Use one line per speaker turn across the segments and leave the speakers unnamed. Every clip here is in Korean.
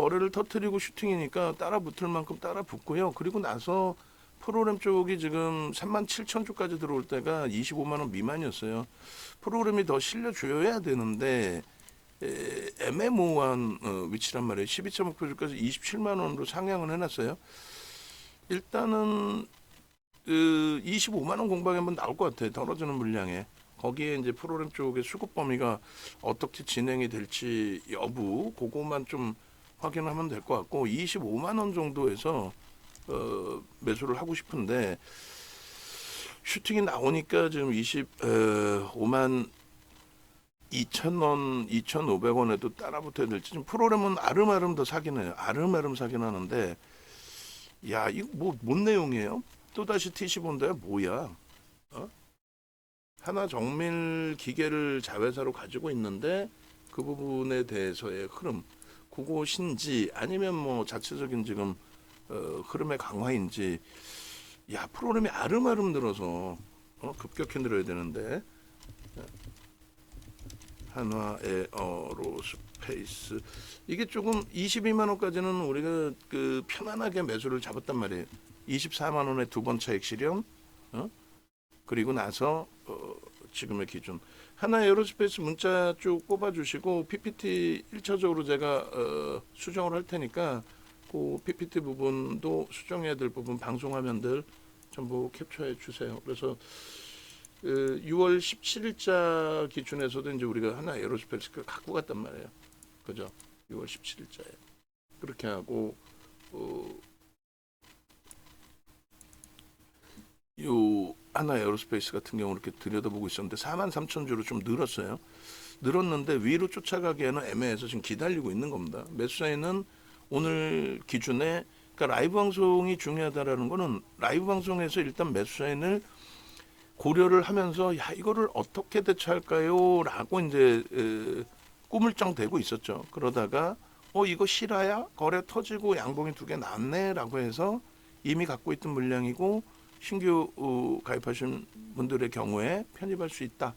거래를 터트리고 슈팅이니까 따라 붙을 만큼 따라 붙고요. 그리고 나서 프로그램 쪽이 지금 37,000주까지 들어올 때가 25만 원 미만이었어요. 프로그램이 더 실려줘야 되는데 애매모호한 위치란 말이에요. 12.5%까지 27만 원으로 상향을 해놨어요. 일단은 25만 원 공방에 한번 나올 것 같아요. 떨어지는 물량에. 거기에 이제 프로그램 쪽의 수급 범위가 어떻게 진행이 될지 여부 그거만 좀 확인하면 될 것 같고 25만 원 정도에서 매수를 하고 싶은데 슈팅이 나오니까 지금 25만 2,000원, 2,500원에도 따라붙어야 될지 지금 프로그램은 아름아름 더 사긴 해요. 아름아름 사긴 하는데 야 이거 뭔 내용이에요? 또다시 TC 본다야 뭐야? 어? 하나 정밀 기계를 자회사로 가지고 있는데 그 부분에 대해서의 흐름 그것인지 아니면 뭐 자체적인 지금 흐름의 강화인지 야 프로그램이 아름아름 늘어서 급격히 늘어야 되는데 한화 에어로스페이스 이게 조금 22만 원까지는 우리가 그 편안하게 매수를 잡았단 말이에요. 24만 원에 두 번 차익 실현 그리고 나서 지금의 기준 하나 에어로스페이스 문자 쭉 꼽아주시고 PPT 1차적으로 제가 수정을 할 테니까 그 PPT 부분도 수정해야 될 부분 방송화면들 전부 캡처해 주세요. 그래서 6월 17일자 기준에서도 이제 우리가 하나 에어로스페이스를 갖고 갔단 말이에요. 그죠? 6월 17일자에 그렇게 하고 요 하나 에어로스페이스 같은 경우 이렇게 들여다보고 있었는데 43,000주로 좀 늘었어요. 늘었는데 위로 쫓아가기에는 애매해서 지금 기다리고 있는 겁니다. 매수사에는 오늘 기준에 그러니까 라이브 방송이 중요하다라는 거는 라이브 방송에서 일단 매수사인을 고려를 하면서 야 이거를 어떻게 대처할까요? 라고 이제 꾸물쩍 대고 있었죠. 그러다가 이거 실화야? 거래 터지고 양봉이 두 개 났네 라고 해서 이미 갖고 있던 물량이고 신규 가입하신 분들의 경우에 편입할 수 있다.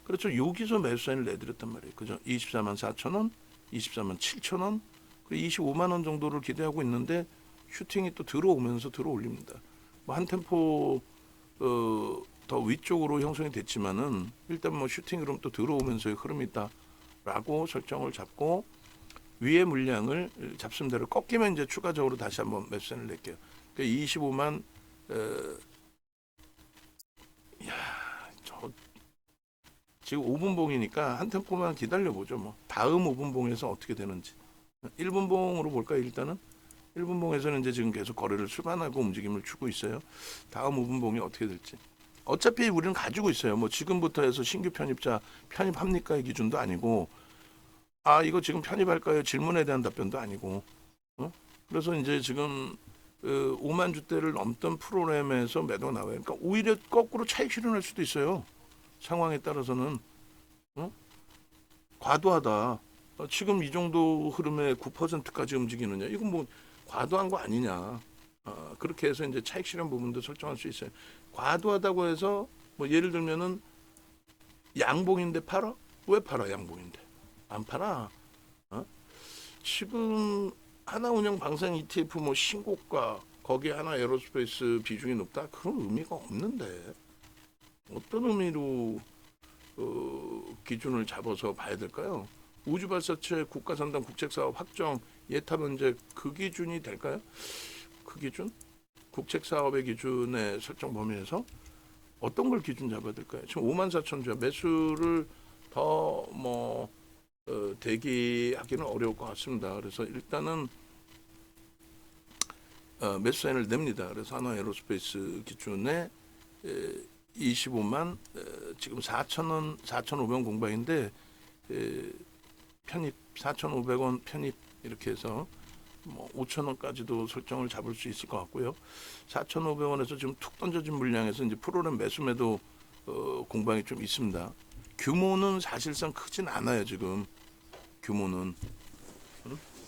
그렇죠. 여기서 매수사인을 내드렸단 말이에요. 그죠? 24만 4천 원, 24만 7천 원, 그리고 25만 원 정도를 기대하고 있는데 슈팅이 또 들어오면서 들어올립니다. 뭐 한 템포 더 위쪽으로 형성이 됐지만은 일단 뭐 슈팅 흐름 또 들어오면서의 흐름이 있다라고 설정을 잡고 위의 물량을 잡습니다를 꺾이면 이제 추가적으로 다시 한번 매수사인을 낼게요. 그러니까 25만 지금 5분봉이니까 한 템포만 기다려보죠. 뭐 다음 5분봉에서 어떻게 되는지 1분봉으로 볼까요? 일단은 1분봉에서는 이제 지금 계속 거래를 수반하고 움직임을 주고 있어요. 다음 5분봉이 어떻게 될지 어차피 우리는 가지고 있어요. 뭐 지금부터 해서 신규 편입자 편입합니까의 기준도 아니고 이거 지금 편입할까요? 질문에 대한 답변도 아니고 그래서 이제 지금 5만 주대를 넘던 프로그램에서 매도가 나와요. 그러니까 오히려 거꾸로 차익 실현할 수도 있어요. 상황에 따라서는 과도하다. 지금 이 정도 흐름에 9%까지 움직이느냐? 이건 뭐 과도한 거 아니냐? 그렇게 해서 이제 차익 실현 부분도 설정할 수 있어요. 과도하다고 해서 뭐 예를 들면은 양봉인데 팔아? 왜 팔아 양봉인데? 안 팔아. 지금 하나운영 방산 ETF 뭐 신고가 거기에 하나 에어로스페이스 비중이 높다 그런 의미가 없는데 어떤 의미로 기준을 잡아서 봐야 될까요? 우주발사체 국가선당 국책사업 확정 예타 면제 그 기준이 될까요? 그 기준? 국책사업의 기준의 설정 범위에서 어떤 걸 기준 잡아야 될까요? 지금 54,000주 매수를 더 대기하기는 어려울 것 같습니다. 그래서 일단은 매수 사인을 냅니다. 그래서 하나 에어로스페이스 기준에 25만 지금 4,000원, 4,500원 공방인데 편입 4,500원 편입 이렇게 해서 뭐 5,000원까지도 설정을 잡을 수 있을 것 같고요. 4,500원에서 지금 툭 던져진 물량에서 이제 프로그램 매수매도 공방이 좀 있습니다. 규모는 사실상 크진 않아요. 지금 규모는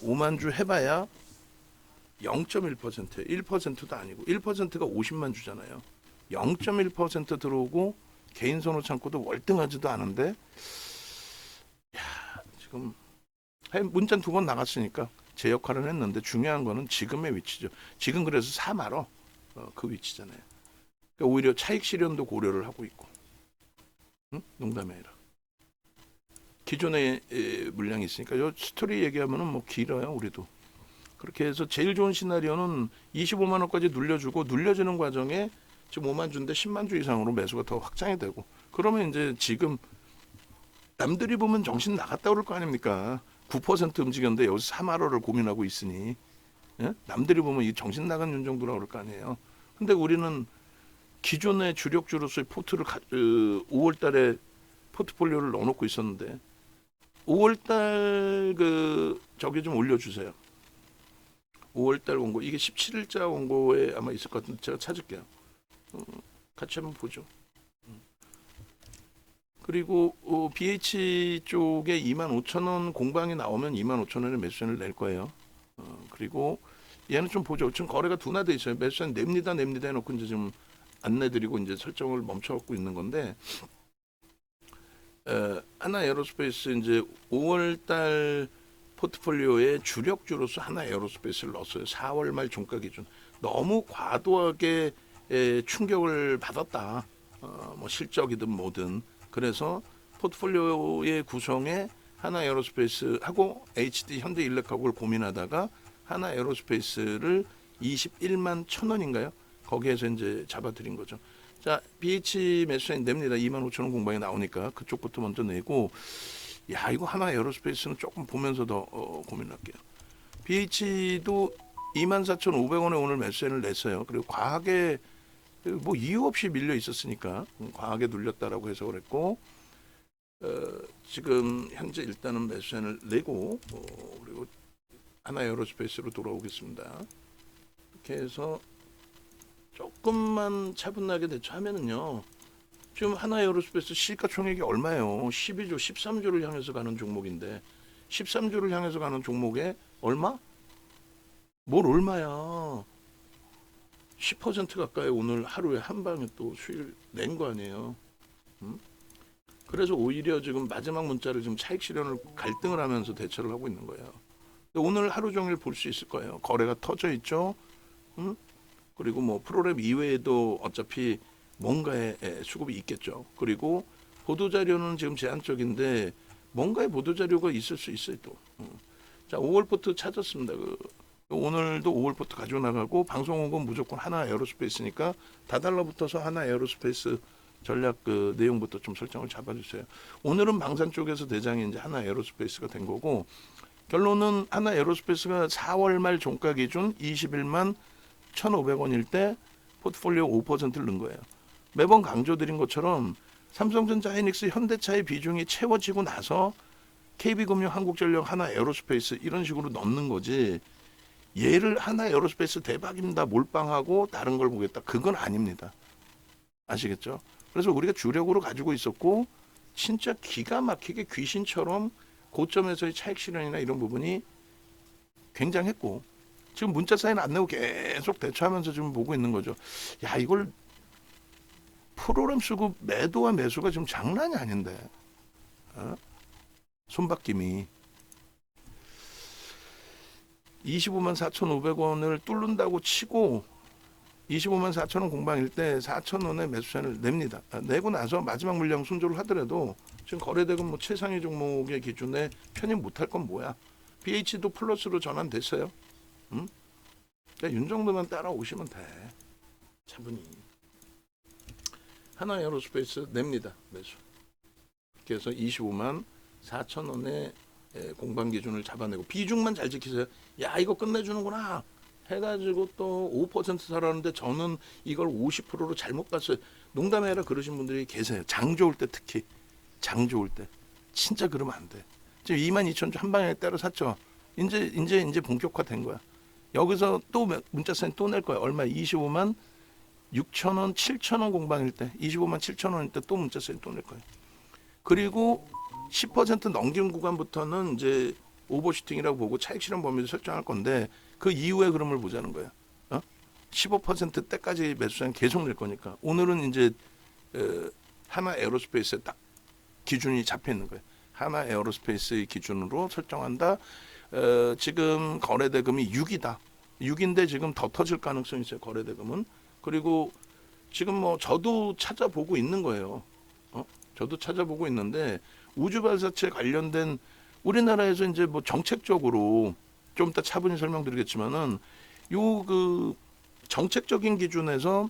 5만 주 해봐야 0.1%, 1%도 아니고 1%가 50만 주잖아요. 0.1% 들어오고 개인 선호 창고도 월등하지도 않은데 지금 문자 2번 나갔으니까 제 역할을 했는데 중요한 거는 지금의 위치죠. 지금 그래서 사말어 그 위치잖아요. 그러니까 오히려 차익 실현도 고려를 하고 있고, 응? 농담이 아니라 기존의 물량이 있으니까 요 스토리 얘기하면은 뭐 길어요 우리도. 그렇게 해서 제일 좋은 시나리오는 25만 원까지 눌려주고 눌려주는 과정에 지금 5만 주인데 10만 주 이상으로 매수가 더 확장이 되고 그러면 이제 지금 남들이 보면 정신 나갔다 그럴 거 아닙니까? 9% 움직였는데 여기서 3만 원을 고민하고 있으니 예? 남들이 보면 이 정신 나간 윤정도라고 그럴 거 아니에요. 근데 우리는 기존의 주력주로서의 포트를 5월 달에 포트폴리오를 넣어놓고 있었는데 5월 달 저기 좀 올려주세요. 5월달 원고 이게 17일자 원고에 아마 있을 것 같은데 제가 찾을게요. 같이 한번 보죠. 그리고 BH 쪽에 25,000원 공방이 나오면 25,000원에 매수세를 낼 거예요. 그리고 얘는 좀 보죠. 지금 거래가 둔화돼 있어요. 매수세 냅니다 해놓고 이제 좀 안 내드리고 이제 설정을 멈춰갖고 있는 건데 하나 에어로스페이스 이제 5월달 포트폴리오의 주력주로서 하나 에어로스페이스를 넣었어요. 4월 말 종가 기준 너무 과도하게 충격을 받았다. 뭐 실적이든 뭐든 그래서 포트폴리오의 구성에 하나 에어로스페이스하고 HD 현대일렉하고를 고민하다가 하나 에어로스페이스를 21만 1,000원인가요? 거기에서 이제 잡아드린 거죠. 자, BH 매수세 냅니다. 25,000원 공방에 나오니까 그쪽부터 먼저 내고 야 이거 하나 에어로스페이스는 조금 보면서 더 고민할게요. BH도 24,500원에 오늘 매수세를 냈어요. 그리고 과하게 뭐 이유 없이 밀려 있었으니까 과하게 눌렸다라고 해석을 했고 지금 현재 일단은 매수세를 내고 그리고 하나 에어로스페이스로 돌아오겠습니다. 이렇게 해서 조금만 차분하게 대처하면은요. 지금 하나 에어로스페이스 시가총액이 얼마예요? 12조, 13조를 향해서 가는 종목인데 13조를 향해서 가는 종목에 얼마? 뭘 얼마야? 10% 가까이 오늘 하루에 한 방에 또 수익을 낸 거 아니에요? 그래서 오히려 지금 마지막 문자를 지금 차익 실현을 갈등을 하면서 대처를 하고 있는 거예요. 오늘 하루 종일 볼 수 있을 거예요. 거래가 터져 있죠. 그리고 뭐 프로그램 이외에도 어차피 뭔가의 수급이 있겠죠. 그리고 보도자료는 지금 제한적인데 뭔가의 보도자료가 있을 수 있어요 또. 자 5월 포트 찾았습니다. 오늘도 5월 포트 가지고 나가고 방송 온 건 무조건 하나 에어로스페이스니까 다 달라붙어서 하나 에어로스페이스 전략 내용부터 좀 설정을 잡아주세요. 오늘은 방산 쪽에서 대장이 이제 하나 에어로스페이스가 된 거고 결론은 하나 에어로스페이스가 4월 말 종가 기준 21만 1,500원일 때 포트폴리오 5%를 넣은 거예요. 매번 강조드린 것처럼 삼성전자, 하이닉스, 현대차의 비중이 채워지고 나서 KB금융, 한국전력, 하나 에어로스페이스 이런 식으로 넣는 거지. 얘를 하나 에어로스페이스 대박입니다. 몰빵하고 다른 걸 보겠다. 그건 아닙니다. 아시겠죠? 그래서 우리가 주력으로 가지고 있었고 진짜 기가 막히게 귀신처럼 고점에서의 차익 실현이나 이런 부분이 굉장했고 지금 문자 사인 안 내고 계속 대처하면서 지금 보고 있는 거죠. 야 이걸 프로그램 수급 매도와 매수가 지금 장난이 아닌데 손바뀜이 25만 4,500원을 뚫는다고 치고 25만 4천원 공방일 때 4천원의 매수세를 냅니다. 내고 나서 마지막 물량 순조를 하더라도 지금 거래대금 뭐 최상위 종목의 기준에 편입 못할 건 뭐야? BH도 플러스로 전환됐어요. 그러니까 윤 정도만 따라오시면 돼. 차분히. 하나 에어로스페이스 냅니다. 매수. 그래서 25만 4천원의 공방 기준을 잡아내고 비중만 잘 지키세요. 야 이거 끝내주는구나 해가지고 또 5% 사라는데 저는 이걸 50%로 잘못 봤어요. 농담이 아니라 그러신 분들이 계세요. 장 좋을 때 특히 장 좋을 때 진짜 그러면 안 돼. 지금 22,000주 한 방에 때려 샀죠. 이제 본격화된 거야. 여기서 또 문자 사인 또 낼 거야. 얼마? 25만 6천원, 7천원 공방일 때 25만 7천원일 때 또 문자 사인 또 낼 거야. 그리고 10% 넘긴 구간부터는 이제 오버슈팅이라고 보고 차익 실현 범위를 설정할 건데 그 이후에 그럼을 보자는 거야. 15% 때까지 매수장 계속 낼 거니까 오늘은 이제 하나 에어로스페이스에 딱 기준이 잡혀 있는 거예요. 하나 에어로스페이스의 기준으로 설정한다. 지금 거래대금이 6이다. 6인데 지금 더 터질 가능성이 있어요. 거래대금은. 그리고 지금 뭐 저도 찾아보고 있는 거예요. 저도 찾아보고 있는데 우주 발사체 관련된 우리나라에서 이제 뭐 정책적으로 좀 이따 차분히 설명드리겠지만은 요 그 정책적인 기준에서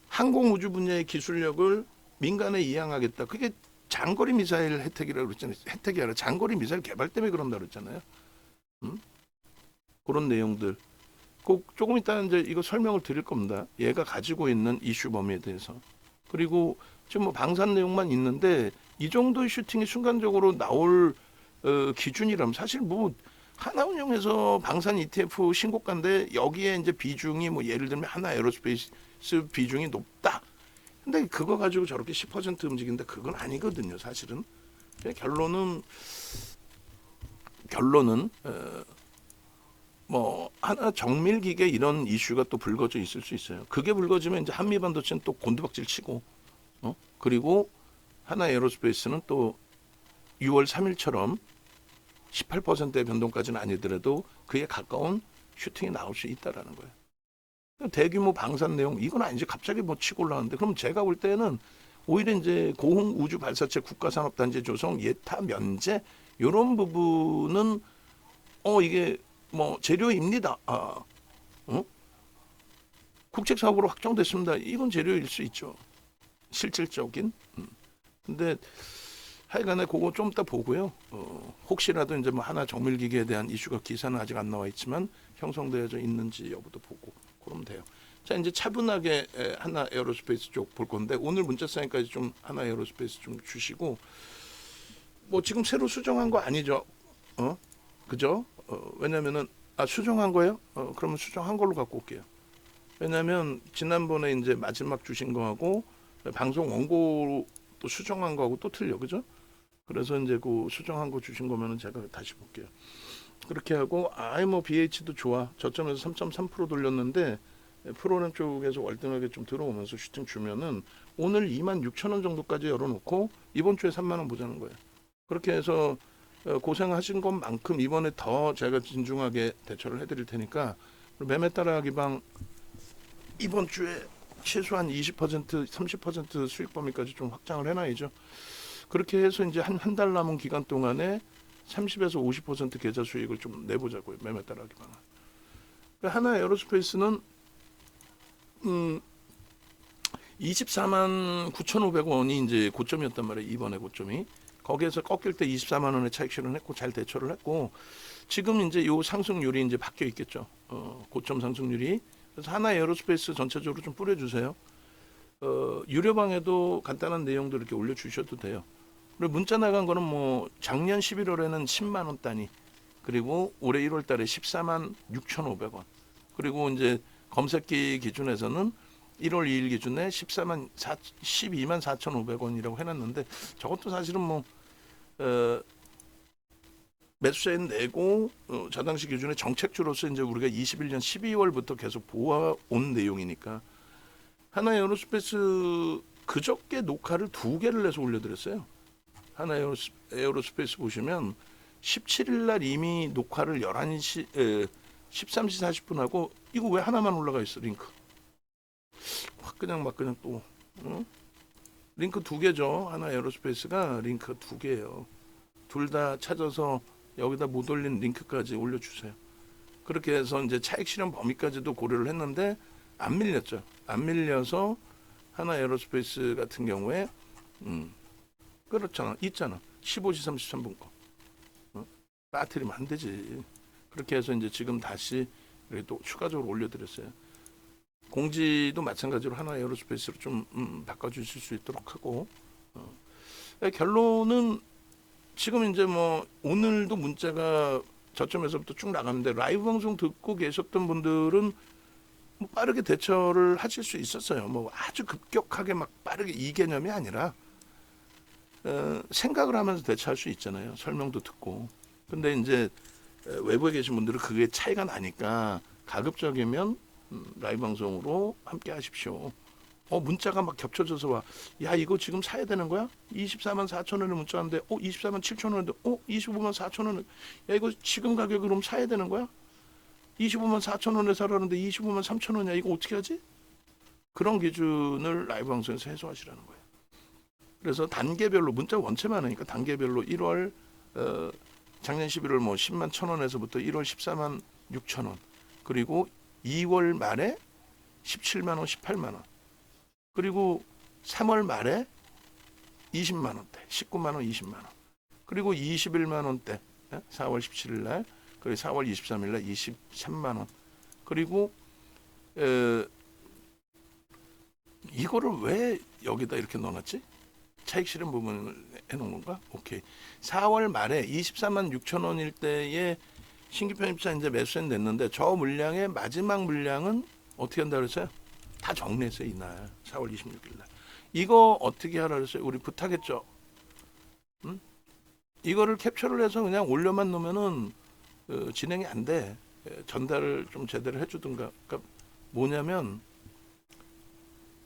항공 우주 분야의 기술력을 민간에 이양하겠다. 그게 장거리 미사일 혜택이라고 그랬잖아요. 혜택이 아니라 장거리 미사일 개발 때문에 그런다 그랬잖아요. 그런 내용들. 꼭 조금 이따 이제 이거 설명을 드릴 겁니다. 얘가 가지고 있는 이슈 범위에 대해서. 그리고 지금 뭐 방산 내용만 있는데 이 정도의 슈팅이 순간적으로 나올 기준이라면 사실 뭐 하나운용에서 방산 ETF 신고가인데 여기에 이제 비중이 뭐 예를 들면 하나 에어로스페이스 비중이 높다. 근데 그거 가지고 저렇게 10% 움직이는데 그건 아니거든요, 사실은. 결론은 뭐 하나 정밀기계 이런 이슈가 또 불거져 있을 수 있어요. 그게 불거지면 이제 한미 반도체는 또 곤두박질 치고, 그리고 하나 에어로스페이스는 또 6월 3일처럼 18%의 변동까지는 아니더라도 그에 가까운 슈팅이 나올 수 있다라는 거예요. 대규모 방산 내용 이건 아니지 갑자기 뭐 치고 올라왔는데 그럼 제가 볼 때는 오히려 이제 고흥 우주 발사체 국가산업단지 조성 예타 면제 이런 부분은 이게 뭐 재료입니다. 국책 사업으로 확정됐습니다. 이건 재료일 수 있죠. 실질적인. 근데 하여간에 그거 좀 이따 보고요. 혹시라도 이제 뭐 하나 정밀기계에 대한 이슈가 기사는 아직 안 나와 있지만 형성되어져 있는지 여부도 보고 그러면 돼요. 자 이제 차분하게 하나 에어로스페이스 쪽 볼 건데 오늘 문자 사인까지 좀 하나 에어로스페이스 좀 주시고 뭐 지금 새로 수정한 거 아니죠? 그죠? 왜냐면은 수정한 거예요? 그러면 수정한 걸로 갖고 올게요. 왜냐면 지난번에 이제 마지막 주신 거하고 방송 원고 또 수정한 거하고 또 틀려, 그죠? 그래서 이제 그 수정한 거 주신 거면은 제가 다시 볼게요. 그렇게 하고 뭐 BH도 좋아. 저점에서 3.3% 돌렸는데 프로그램 쪽에서 월등하게 좀 들어오면서 슈팅 주면은 오늘 26,000원 정도까지 열어놓고 이번 주에 3만 원 보자는 거예요. 그렇게 해서 고생하신 것만큼 이번에 더 제가 진중하게 대처를 해드릴 테니까 매매 따라 기방 이번 주에 최소한 20% 30% 수익 범위까지 좀 확장을 해놔야죠. 그렇게 해서 이제 한 달 남은 기간 동안에 30에서 50% 계좌 수익을 좀 내보자고요. 매매 따라 기방. 하나 에어로스페이스는 24만 9,500원이 이제 고점이었단 말이에요. 이번에 고점이. 거기에서 꺾일 때 24만 원의 차익 실현했고 잘 대처를 했고 지금 이제 요 상승률이 이제 바뀌어 있겠죠. 고점 상승률이. 그래서 하나 에어로스페이스 전체적으로 좀 뿌려주세요. 유료방에도 간단한 내용도 이렇게 올려주셔도 돼요. 그리고 문자 나간 거는 뭐 작년 11월에는 10만 원 단위, 그리고 올해 1월 달에 14만 6,500원, 그리고 이제 검색기 기준에서는 1월 2일 기준에 12만 4,500원이라고 해놨는데 저것도 사실은 뭐 매수세는 내고 저 당시 기준에 정책주로서 이제 우리가 21년 12월부터 계속 보아온 내용이니까 하나 에어로스페이스 그저께 녹화를 2개를 내서 올려드렸어요. 하나 에어로스페이스 보시면 17일 날 이미 녹화를 13시 40분 하고 이거 왜 하나만 올라가 있어 링크. 막 그냥 또 링크 2개죠. 하나 에어로스페이스가 링크 2개예요. 둘 다 찾아서 여기다 못 올린 링크까지 올려주세요. 그렇게 해서 이제 차익 실현 범위까지도 고려를 했는데 안 밀렸죠. 안 밀려서 하나 에어로스페이스 같은 경우에 그렇잖아. 있잖아. 15시 33분 거. 빠뜨리면 안 되지. 그렇게 해서 이제 지금 다시 또 추가적으로 올려드렸어요. 공지도 마찬가지로 하나 에어로스페이스로 좀 바꿔주실 수 있도록 하고 결론은 지금 이제 뭐 오늘도 문자가 저점에서부터 쭉 나갔는데 라이브 방송 듣고 계셨던 분들은 뭐 빠르게 대처를 하실 수 있었어요. 뭐 아주 급격하게 막 빠르게 이 개념이 아니라 생각을 하면서 대처할 수 있잖아요. 설명도 듣고. 근데 이제 외부에 계신 분들은 그게 차이가 나니까 가급적이면 라이브 방송으로 함께 하십시오. 문자가 막 겹쳐져서 와. 야, 이거 지금 사야 되는 거야? 24만 4천 원에 문자 왔는데, 24만 7천 원인데, 25만 4천 원에, 야, 이거 지금 가격으로 사야 되는 거야? 25만 4천 원에 사라는데 25만 3천 원이야. 이거 어떻게 하지? 그런 기준을 라이브 방송에서 해소하시라는 거예요. 그래서 단계별로 문자 원체 많으니까 단계별로 1월 작년 11월 뭐 10만 1천 원에서부터 1월 14만 6천 원, 그리고 2월 말에 17만 원, 18만 원, 그리고 3월 말에 20만 원대, 19만 원, 20만 원, 그리고 21만 원대, 4월 17일 날, 그리고 4월 23일 날 23만 원, 그리고 이거를 왜 여기다 이렇게 넣어놨지? 차익 실현 부분을 해놓은 건가? 오케이. 4월 말에 24만 6천 원일 때에 신규 편입자 이제 매수는 냈는데, 저 물량의 마지막 물량은 어떻게 한다 그랬어요? 다 정리했어요, 이날 4월 26일 날. 이거 어떻게 하라 그랬어요? 우리 부탁했죠. 응? 이거를 캡처를 해서 그냥 올려만 놓으면은 진행이 안 돼. 전달을 좀 제대로 해주든가. 그러니까 뭐냐면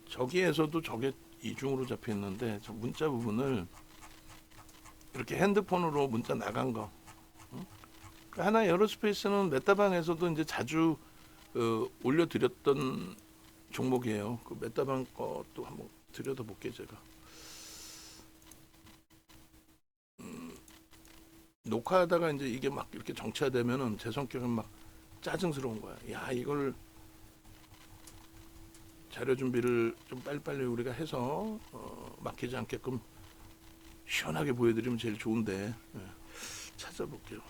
저기에서도 저게 이중으로 잡혀 있는데, 저 문자 부분을 이렇게 핸드폰으로 문자 나간 거. 응? 하나 에어로스페이스는 메타방에서도 이제 자주 올려드렸던 종목이에요. 그 메타방 것도 한번 들여다볼게요, 제가. 녹화하다가 이제 이게 막 이렇게 정체되면은 제 성격은 막 짜증스러운 거야. 야, 이걸 자료 준비를 좀 빨리빨리 우리가 해서 막히지 않게끔 시원하게 보여드리면 제일 좋은데. 찾아볼게요.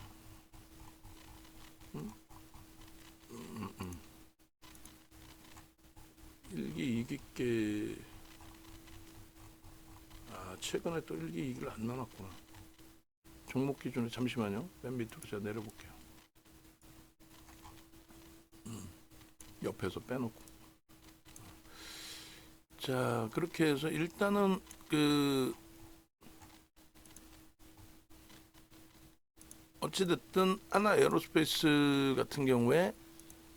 일기 이기께. 최근에 또 일기 이기를 안 나눴구나. 종목 기준에 잠시만요. 맨 밑으로 제가 내려볼게요. 옆에서 빼놓고. 자, 그렇게 해서 일단은 어찌됐든 하나 에어로스페이스 같은 경우에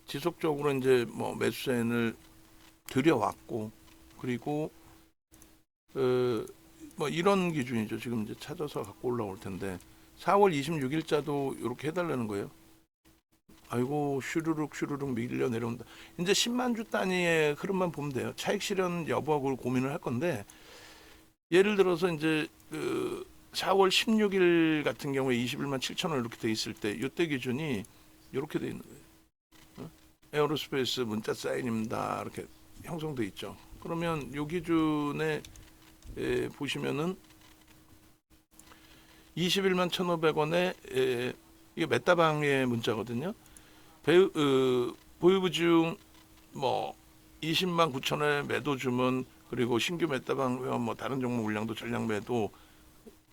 지속적으로 이제 뭐 매수세를 들여왔고, 그리고 뭐 이런 기준이죠. 지금 이제 찾아서 갖고 올라올 텐데 4월 26일자도 이렇게 해달라는 거예요. 아이고, 슈르륵 밀려 내려온다. 이제 10만 주 단위의 흐름만 보면 돼요. 차익 실현 여부하고 고민을 할 건데, 예를 들어서 이제 4월 16일 같은 경우에 21만 7천 원 이렇게 돼 있을 때, 이때 기준이 이렇게 돼 있는 거예요. 에어로스페이스 문자 사인입니다. 이렇게 형성돼 있죠. 그러면 이 기준에 보시면은 21만 1,500원에 이게 메타방의 문자거든요. 보유부 중 뭐 20만 9천 원에 매도 주문, 그리고 신규 메타방 회원 뭐 다른 종목 물량도 전량 매도,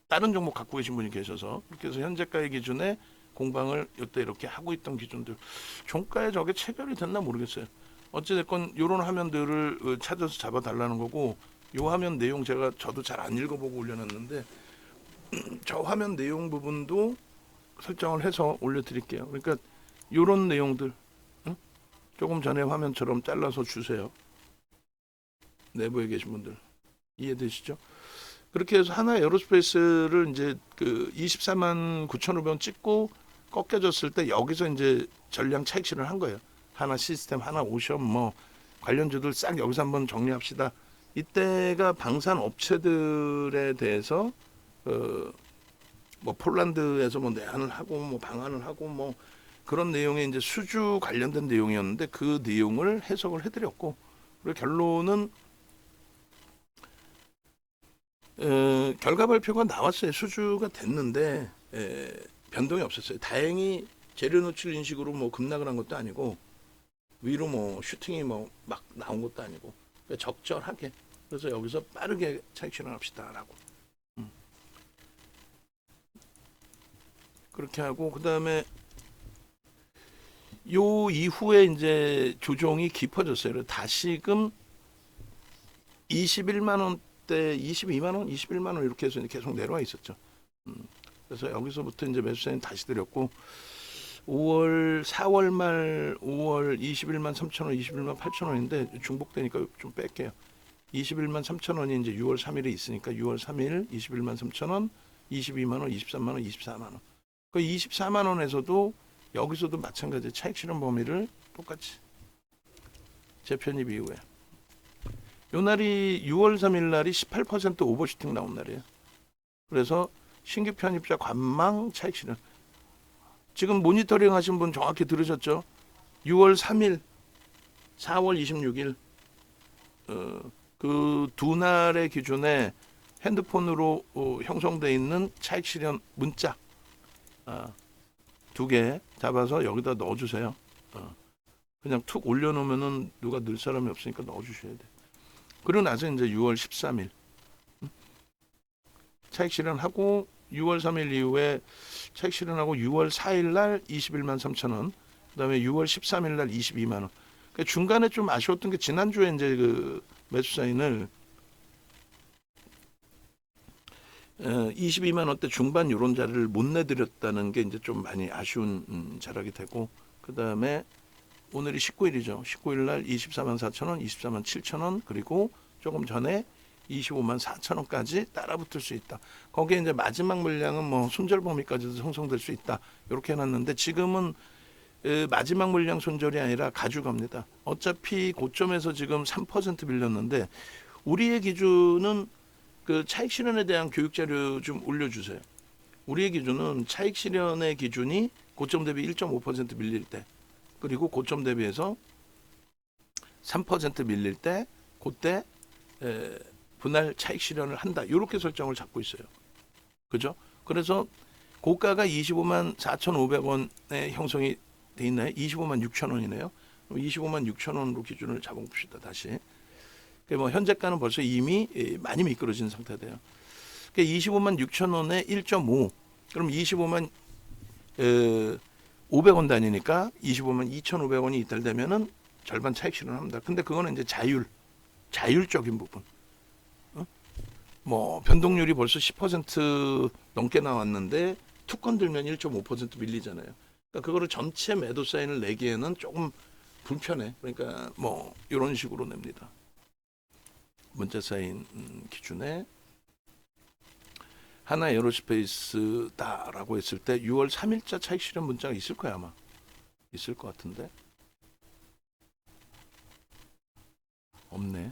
다른 종목 갖고 계신 분이 계셔서, 그렇게 해서 현재가의 기준에 공방을 이때 이렇게 하고 있던 기준들, 종가에 저게 체결이 됐나 모르겠어요. 어찌됐건 이런 화면들을 찾아서 잡아달라는 거고, 요 화면 내용 저도 잘 안 읽어보고 올려놨는데, 저 화면 내용 부분도 설정을 해서 올려드릴게요. 그러니까 이런 내용들, 조금 전에 화면처럼 잘라서 주세요. 내부에 계신 분들 이해되시죠? 그렇게 해서 하나 에어로스페이스를 이제 24만 9,500원 찍고 꺾여졌을 때, 여기서 이제 전량 차익 실현을 한 거예요. 하나 시스템, 하나 오션, 뭐 관련주들 싹 여기서 한번 정리합시다. 이때가 방산 업체들에 대해서 뭐 폴란드에서 뭐 내한을 하고 뭐 방한을 하고 뭐 그런 내용의 이제 수주 관련된 내용이었는데, 그 내용을 해석을 해드렸고, 그리고 결론은 결과 발표가 나왔어요. 수주가 됐는데 변동이 없었어요. 다행히 재료 노출 인식으로 뭐 급락을 한 것도 아니고, 위로 뭐 슈팅이 뭐 막 나온 것도 아니고, 그러니까 적절하게. 그래서 여기서 빠르게 차익 실현합시다라고. 그렇게 하고, 그 다음에 요 이후에 이제 조정이 깊어졌어요. 다시금 21만 원대, 22만 원, 21만 원 이렇게 해서 계속 내려와 있었죠. 그래서 여기서부터 이제 매수세는 다시 드렸고, 4월 말 5월 21만 3천 원, 21만 8천 원인데 중복되니까 좀 뺄게요. 21만 3천 원이 이제 6월 3일에 있으니까 6월 3일 21만 3천 원, 22만 원, 23만 원, 24만 원. 그 24만 원에서도 여기서도 마찬가지 차익 실현 범위를 똑같이 재편입 이후에 요 날이 6월 3일 날이 18% 오버슈팅 나온 날이에요. 그래서 신규 편입자 관망 차익 실현. 지금 모니터링 하신 분 정확히 들으셨죠? 6월 3일, 4월 26일 그 두 날의 기준에 핸드폰으로 형성되어 있는 차익 실현 문자 두 개 잡아서 여기다 넣어주세요. 그냥 툭 올려놓으면은 누가 넣을 사람이 없으니까 넣어주셔야 돼. 그리고 나서 이제 6월 13일 차익 실현하고 6월 3일 이후에 차익 실현하고 6월 4일 날 21만 3천 원, 그다음에 6월 13일 날 22만 원. 그러니까 중간에 좀 아쉬웠던 게 지난주에 이제 그 매수 사인을 22만 원대 중반 이런 자리를 못 내드렸다는 게 이제 좀 많이 아쉬운 자락이 되고, 그 다음에 오늘이 19일이죠. 19일 날 24만 4천 원, 24만 7천 원, 그리고 조금 전에 25만 4천 원까지 따라붙을 수 있다. 거기에 이제 마지막 물량은 뭐 손절 범위까지도 형성될 수 있다. 이렇게 해놨는데 지금은 마지막 물량 손절이 아니라 가져갑니다. 어차피 고점에서 지금 3% 빌렸는데 우리의 기준은 그 차익 실현에 대한 교육 자료 좀 올려주세요. 우리의 기준은 차익 실현의 기준이 고점 대비 1.5% 밀릴 때, 그리고 고점 대비해서 3% 밀릴 때, 그때 분할 차익 실현을 한다. 이렇게 설정을 잡고 있어요. 그죠? 그래서 고가가 25만 4,500원에 형성이 돼 있나요? 25만 6천 원이네요. 25만 6천 원으로 기준을 잡아봅시다. 다시. 뭐 현재가는 벌써 이미 많이 미끄러진 상태돼요. 25만 6천 원에 1.5. 그럼 25만 500원 단위니까 25만 2,500원이 이탈되면은 절반 차익 실현합니다. 근데 그거는 이제 자율적인 부분. 뭐 변동률이 벌써 10% 넘게 나왔는데 툭 건들면 1.5% 밀리잖아요. 그러니까 그거를 전체 매도 사인을 내기에는 조금 불편해. 그러니까 뭐 이런 식으로 냅니다. 문자 사인 기준에 하나 에어로스페이스다라고 했을 때 6월 3일자 차익 실현 문자가 있을 거야. 아마 있을 것 같은데 없네.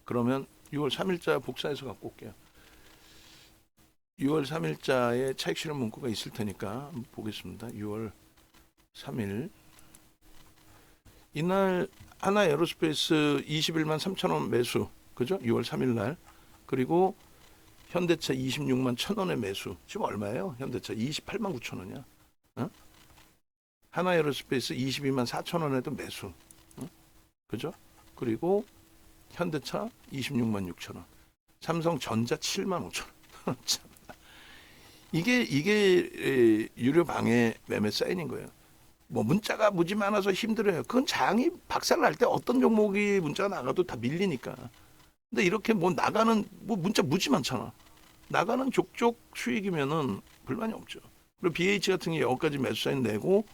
그러면 6월 3일자 복사해서 갖고 올게요. 6월 3일자에 차익 실현 문구가 있을 테니까 한번 보겠습니다. 6월 3일 이날 하나 에어로스페이스 21만 3천 원 매수, 그죠? 6월 3일 날. 그리고 현대차 26만 1천 원의 매수. 지금 얼마예요? 현대차 28만 9천 원이야. 어? 하나 에어로스페이스 22만 4천 원에도 매수. 그죠? 그리고 현대차 26만 6천 원. 삼성전자 7만 5천 원. 이게 유료 방해 매매 사인인 거예요. 뭐 문자가 무지 많아서 힘들어요. 그건 장이 박살날 때 어떤 종목이 문자가 나가도 다 밀리니까. 근데 이렇게 뭐 나가는 뭐 문자 무지 많잖아. 나가는 족족 수익이면은 불만이 없죠. 그리고 BH 같은 게 여기까지 매수 사인 내고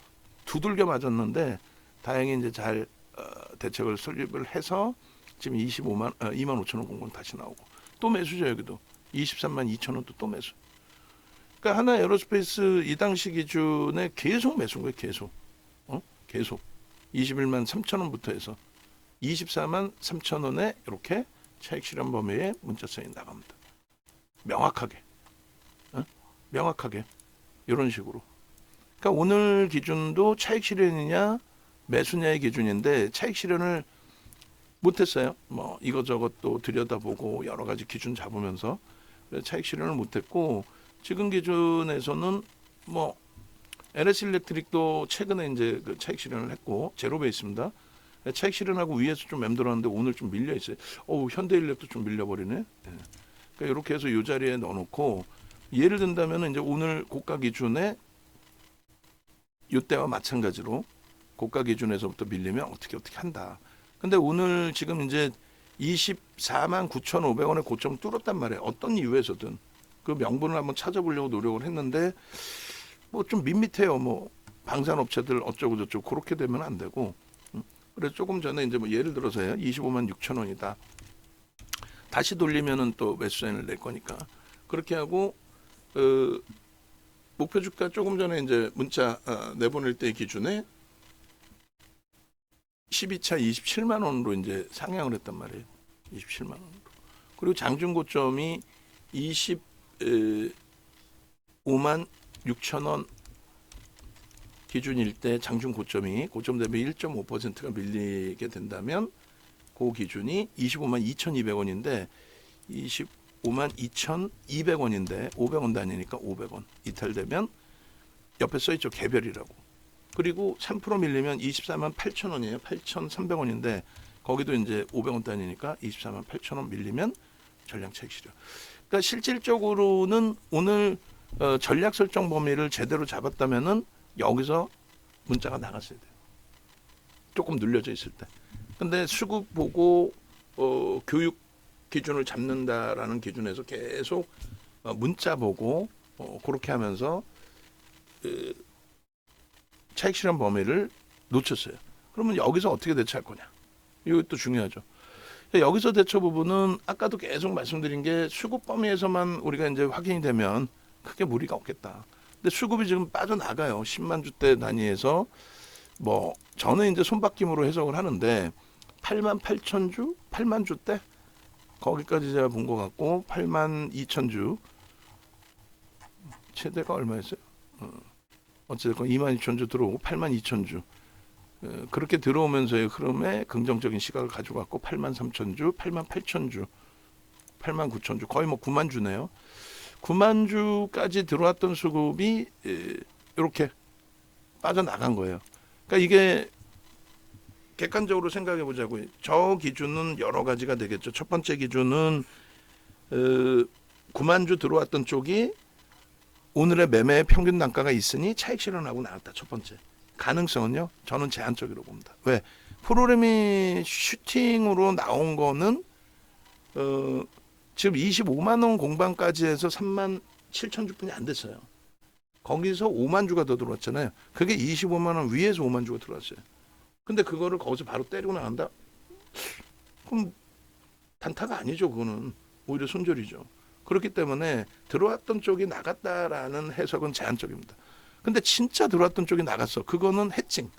두들겨 맞았는데 다행히 이제 잘 대책을 설립을 해서 지금 2만 5천 원 공건 다시 나오고 또 매수죠. 여기도 23만 2천 원도 또 매수. 그러니까 하나 에어로스페이스 이 당시 기준에 계속 매수인 거예요. 계속 21만 3천 원부터 해서 24만 3천 원에 이렇게 차익 실현 범위에 문자 사인 나갑니다. 명확하게 이런 식으로. 그러니까 오늘 기준도 차익 실현이냐 매수냐의 기준인데 차익 실현을 못했어요. 뭐 이것저것 또 들여다보고 여러 가지 기준 잡으면서 차익 실현을 못했고, 지금 기준에서는 뭐 LS 일렉트릭도 최근에 이제 그 차익 실현을 했고 제로 베이스입니다. 차익 실현하고 위에서 좀 맴돌았는데 오늘 좀 밀려 있어요. 현대일렉도 좀 밀려버리네. 그러니까 이렇게 해서 이 자리에 넣어놓고 예를 든다면 이제 오늘 고가 기준에 이때와 마찬가지로 고가 기준에서부터 밀리면 어떻게 한다. 근데 오늘 지금 이제 24만 9,500원의 고점 뚫었단 말이에요. 어떤 이유에서든 그 명분을 한번 찾아보려고 노력을 했는데 뭐 좀 밋밋해요. 뭐 방산업체들 어쩌고 저쩌고 그렇게 되면 안 되고. 그래서 조금 전에 이제 뭐 예를 들어서요. 25만 6천 원이다. 다시 돌리면은 또 매수 사인을 낼 거니까 그렇게 하고 목표 주가 조금 전에 이제 문자 내보낼 때 기준에 12차 27만 원으로 이제 상향을 했단 말이에요. 27만 원으로. 그리고 장중 고점이 25만 6천 원 기준일 때 장중 고점이 고점 대비 1.5%가 밀리게 된다면 그 기준이 25만 2,200원인데 25만 2,200원인데 500원 단위니까 500원 이탈되면 옆에 써있죠. 개별이라고. 그리고 3% 밀리면 24만 8천 원이에요. 8,300원인데 거기도 이제 500원 단위니까 24만 8천 원 밀리면 전량 차익 실현. 그러니까 실질적으로는 오늘 전략 설정 범위를 제대로 잡았다면은 여기서 문자가 나갔어야 돼요. 조금 눌려져 있을 때. 근데 수급 보고 교육 기준을 잡는다라는 기준에서 계속 문자 보고 그렇게 하면서 차익 실현 범위를 놓쳤어요. 그러면 여기서 어떻게 대처할 거냐? 이것도 중요하죠. 여기서 대처 부분은 아까도 계속 말씀드린 게 수급 범위에서만 우리가 이제 확인이 되면 크게 무리가 없겠다. 근데 수급이 지금 빠져나가요. 10만 주대 단위에서 뭐 저는 이제 손바뀜으로 해석을 하는데 8만 8천 주, 8만 주대 거기까지 제가 본 것 같고 8만 2천 주 최대가 얼마였어요? 어쨌든 2만 2천 주 들어오고 8만 2천 주 그렇게 들어오면서의 흐름에 긍정적인 시각을 가져갔고 8만 3천 주, 8만 8천 주, 8만 9천 주 거의 뭐 9만 주네요. 9만 주까지 들어왔던 수급이 이렇게 빠져나간 거예요. 그러니까 이게 객관적으로 생각해 보자고요. 저 기준은 여러 가지가 되겠죠. 첫 번째 기준은 9만 주 들어왔던 쪽이 오늘의 매매 평균 단가가 있으니 차익 실현하고 나왔다. 첫 번째. 가능성은요. 저는 제한적이라고 봅니다. 왜? 프로그램이 슈팅으로 나온 거는 지금 25만 원 공방까지 해서 3만 7천 주뿐이 안 됐어요. 거기서 5만 주가 더 들어왔잖아요. 그게 25만 원 위에서 5만 주가 들어왔어요. 근데 그거를 거기서 바로 때리고 나간다? 그럼 단타가 아니죠. 그거는 오히려 손절이죠. 그렇기 때문에 들어왔던 쪽이 나갔다라는 해석은 제한적입니다. 근데 진짜 들어왔던 쪽이 나갔어. 그거는 해칭.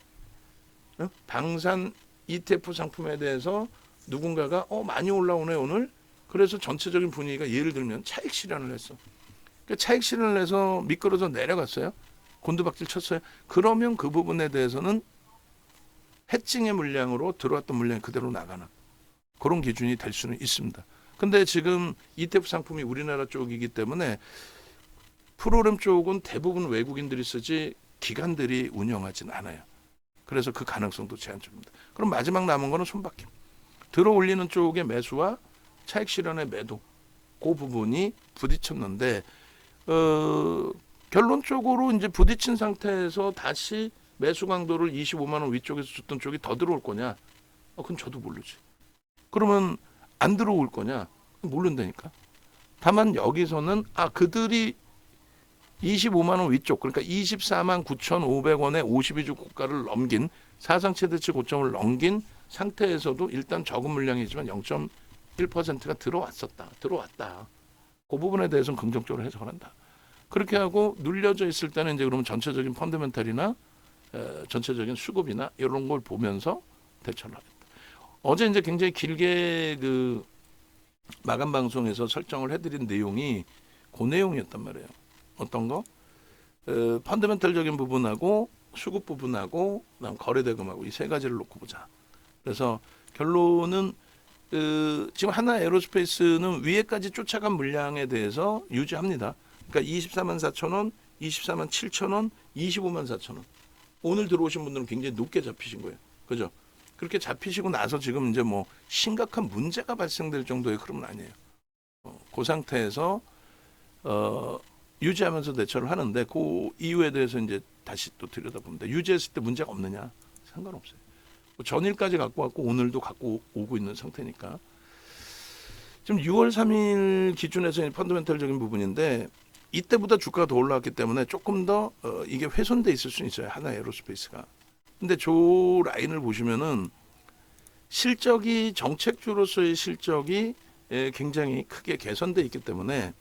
방산 ETF 상품에 대해서 누군가가 많이 올라오네 오늘. 그래서 전체적인 분위기가 예를 들면 차익 실현을 했어. 그러니까 차익 실현을 해서 미끄러져 내려갔어요. 곤두박질 쳤어요. 그러면 그 부분에 대해서는 해칭의 물량으로 들어왔던 물량이 그대로 나가는 그런 기준이 될 수는 있습니다. 근데 지금 ETF 상품이 우리나라 쪽이기 때문에 프로그램 쪽은 대부분 외국인들이 쓰지 기관들이 운영하진 않아요. 그래서 그 가능성도 제한적입니다. 그럼 마지막 남은 거는 손바뀜. 들어올리는 쪽의 매수와 차익 실현의 매도 그 부분이 부딪혔는데 결론적으로 이제 부딪힌 상태에서 다시 매수 강도를 25만 원 위쪽에서 줬던 쪽이 더 들어올 거냐? 그건 저도 모르지. 그러면 안 들어올 거냐? 모른다니까. 다만 여기서는 그들이 25만 원 위쪽 그러니까 24만 9,500원의 52주 고가를 넘긴 사상 최대치 고점을 넘긴 상태에서도 일단 적은 물량이지만 0.1%가 들어왔다. 그 부분에 대해서는 긍정적으로 해석을 한다. 그렇게 하고 눌려져 있을 때는 이제 그러면 전체적인 펀더멘탈이나 전체적인 수급이나 이런 걸 보면서 대처를 하겠다. 어제 이제 굉장히 길게 그 마감 방송에서 설정을 해드린 내용이 그 내용이었단 말이에요. 어떤 거? 펀더멘탈적인 부분하고 수급 부분하고 그다음 거래대금하고 이 세 가지를 놓고 보자. 그래서 결론은 지금 하나 에어로스페이스는 위에까지 쫓아간 물량에 대해서 유지합니다. 그러니까 24만 4천 원, 24만 7천 원, 25만 4천 원. 오늘 들어오신 분들은 굉장히 높게 잡히신 거예요. 그죠? 그렇게 잡히시고 나서 지금 이제 뭐 심각한 문제가 발생될 정도의 흐름은 아니에요. 그 상태에서 유지하면서 대처를 하는데 그 이유에 대해서 이제 다시 또 들여다봅니다. 유지했을 때 문제가 없느냐? 상관없어요. 전일까지 갖고 왔고 오늘도 갖고 오고 있는 상태니까. 지금 6월 3일 기준에서 펀더멘탈적인 부분인데 이때보다 주가가 더 올라왔기 때문에 조금 더 이게 훼손돼 있을 수 있어요. 하나 에어로스페이스가. 근데 저 라인을 보시면은 실적이 정책주로서의 실적이 굉장히 크게 개선돼 있기 때문에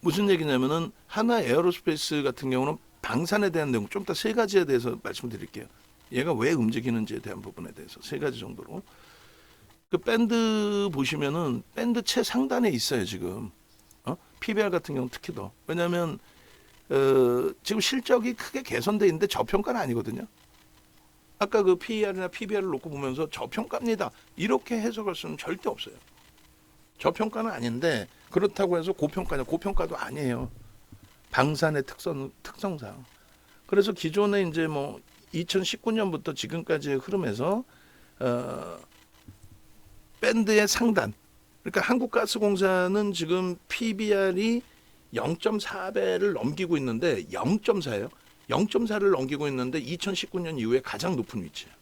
무슨 얘기냐면은 하나 에어로스페이스 같은 경우는 방산에 대한 내용 좀 더 세 가지에 대해서 말씀드릴게요. 얘가 왜 움직이는지에 대한 부분에 대해서 세 가지 정도로. 그 밴드 보시면은 밴드 최상단에 있어요 지금. PBR 같은 경우 특히 더. 왜냐하면 지금 실적이 크게 개선돼 있는데 저평가는 아니거든요. 아까 그 PER이나 PBR을 놓고 보면서 저평가입니다. 이렇게 해석할 수는 절대 없어요. 저평가는 아닌데 그렇다고 해서 고평가냐? 고평가도 아니에요. 방산의 특성상. 그래서 기존에 이제 뭐 2019년부터 지금까지의 흐름에서 밴드의 상단. 그러니까 한국가스공사는 지금 PBR이 0.4배를 넘기고 있는데 0.4예요. 0.4를 넘기고 있는데 2019년 이후에 가장 높은 위치예요.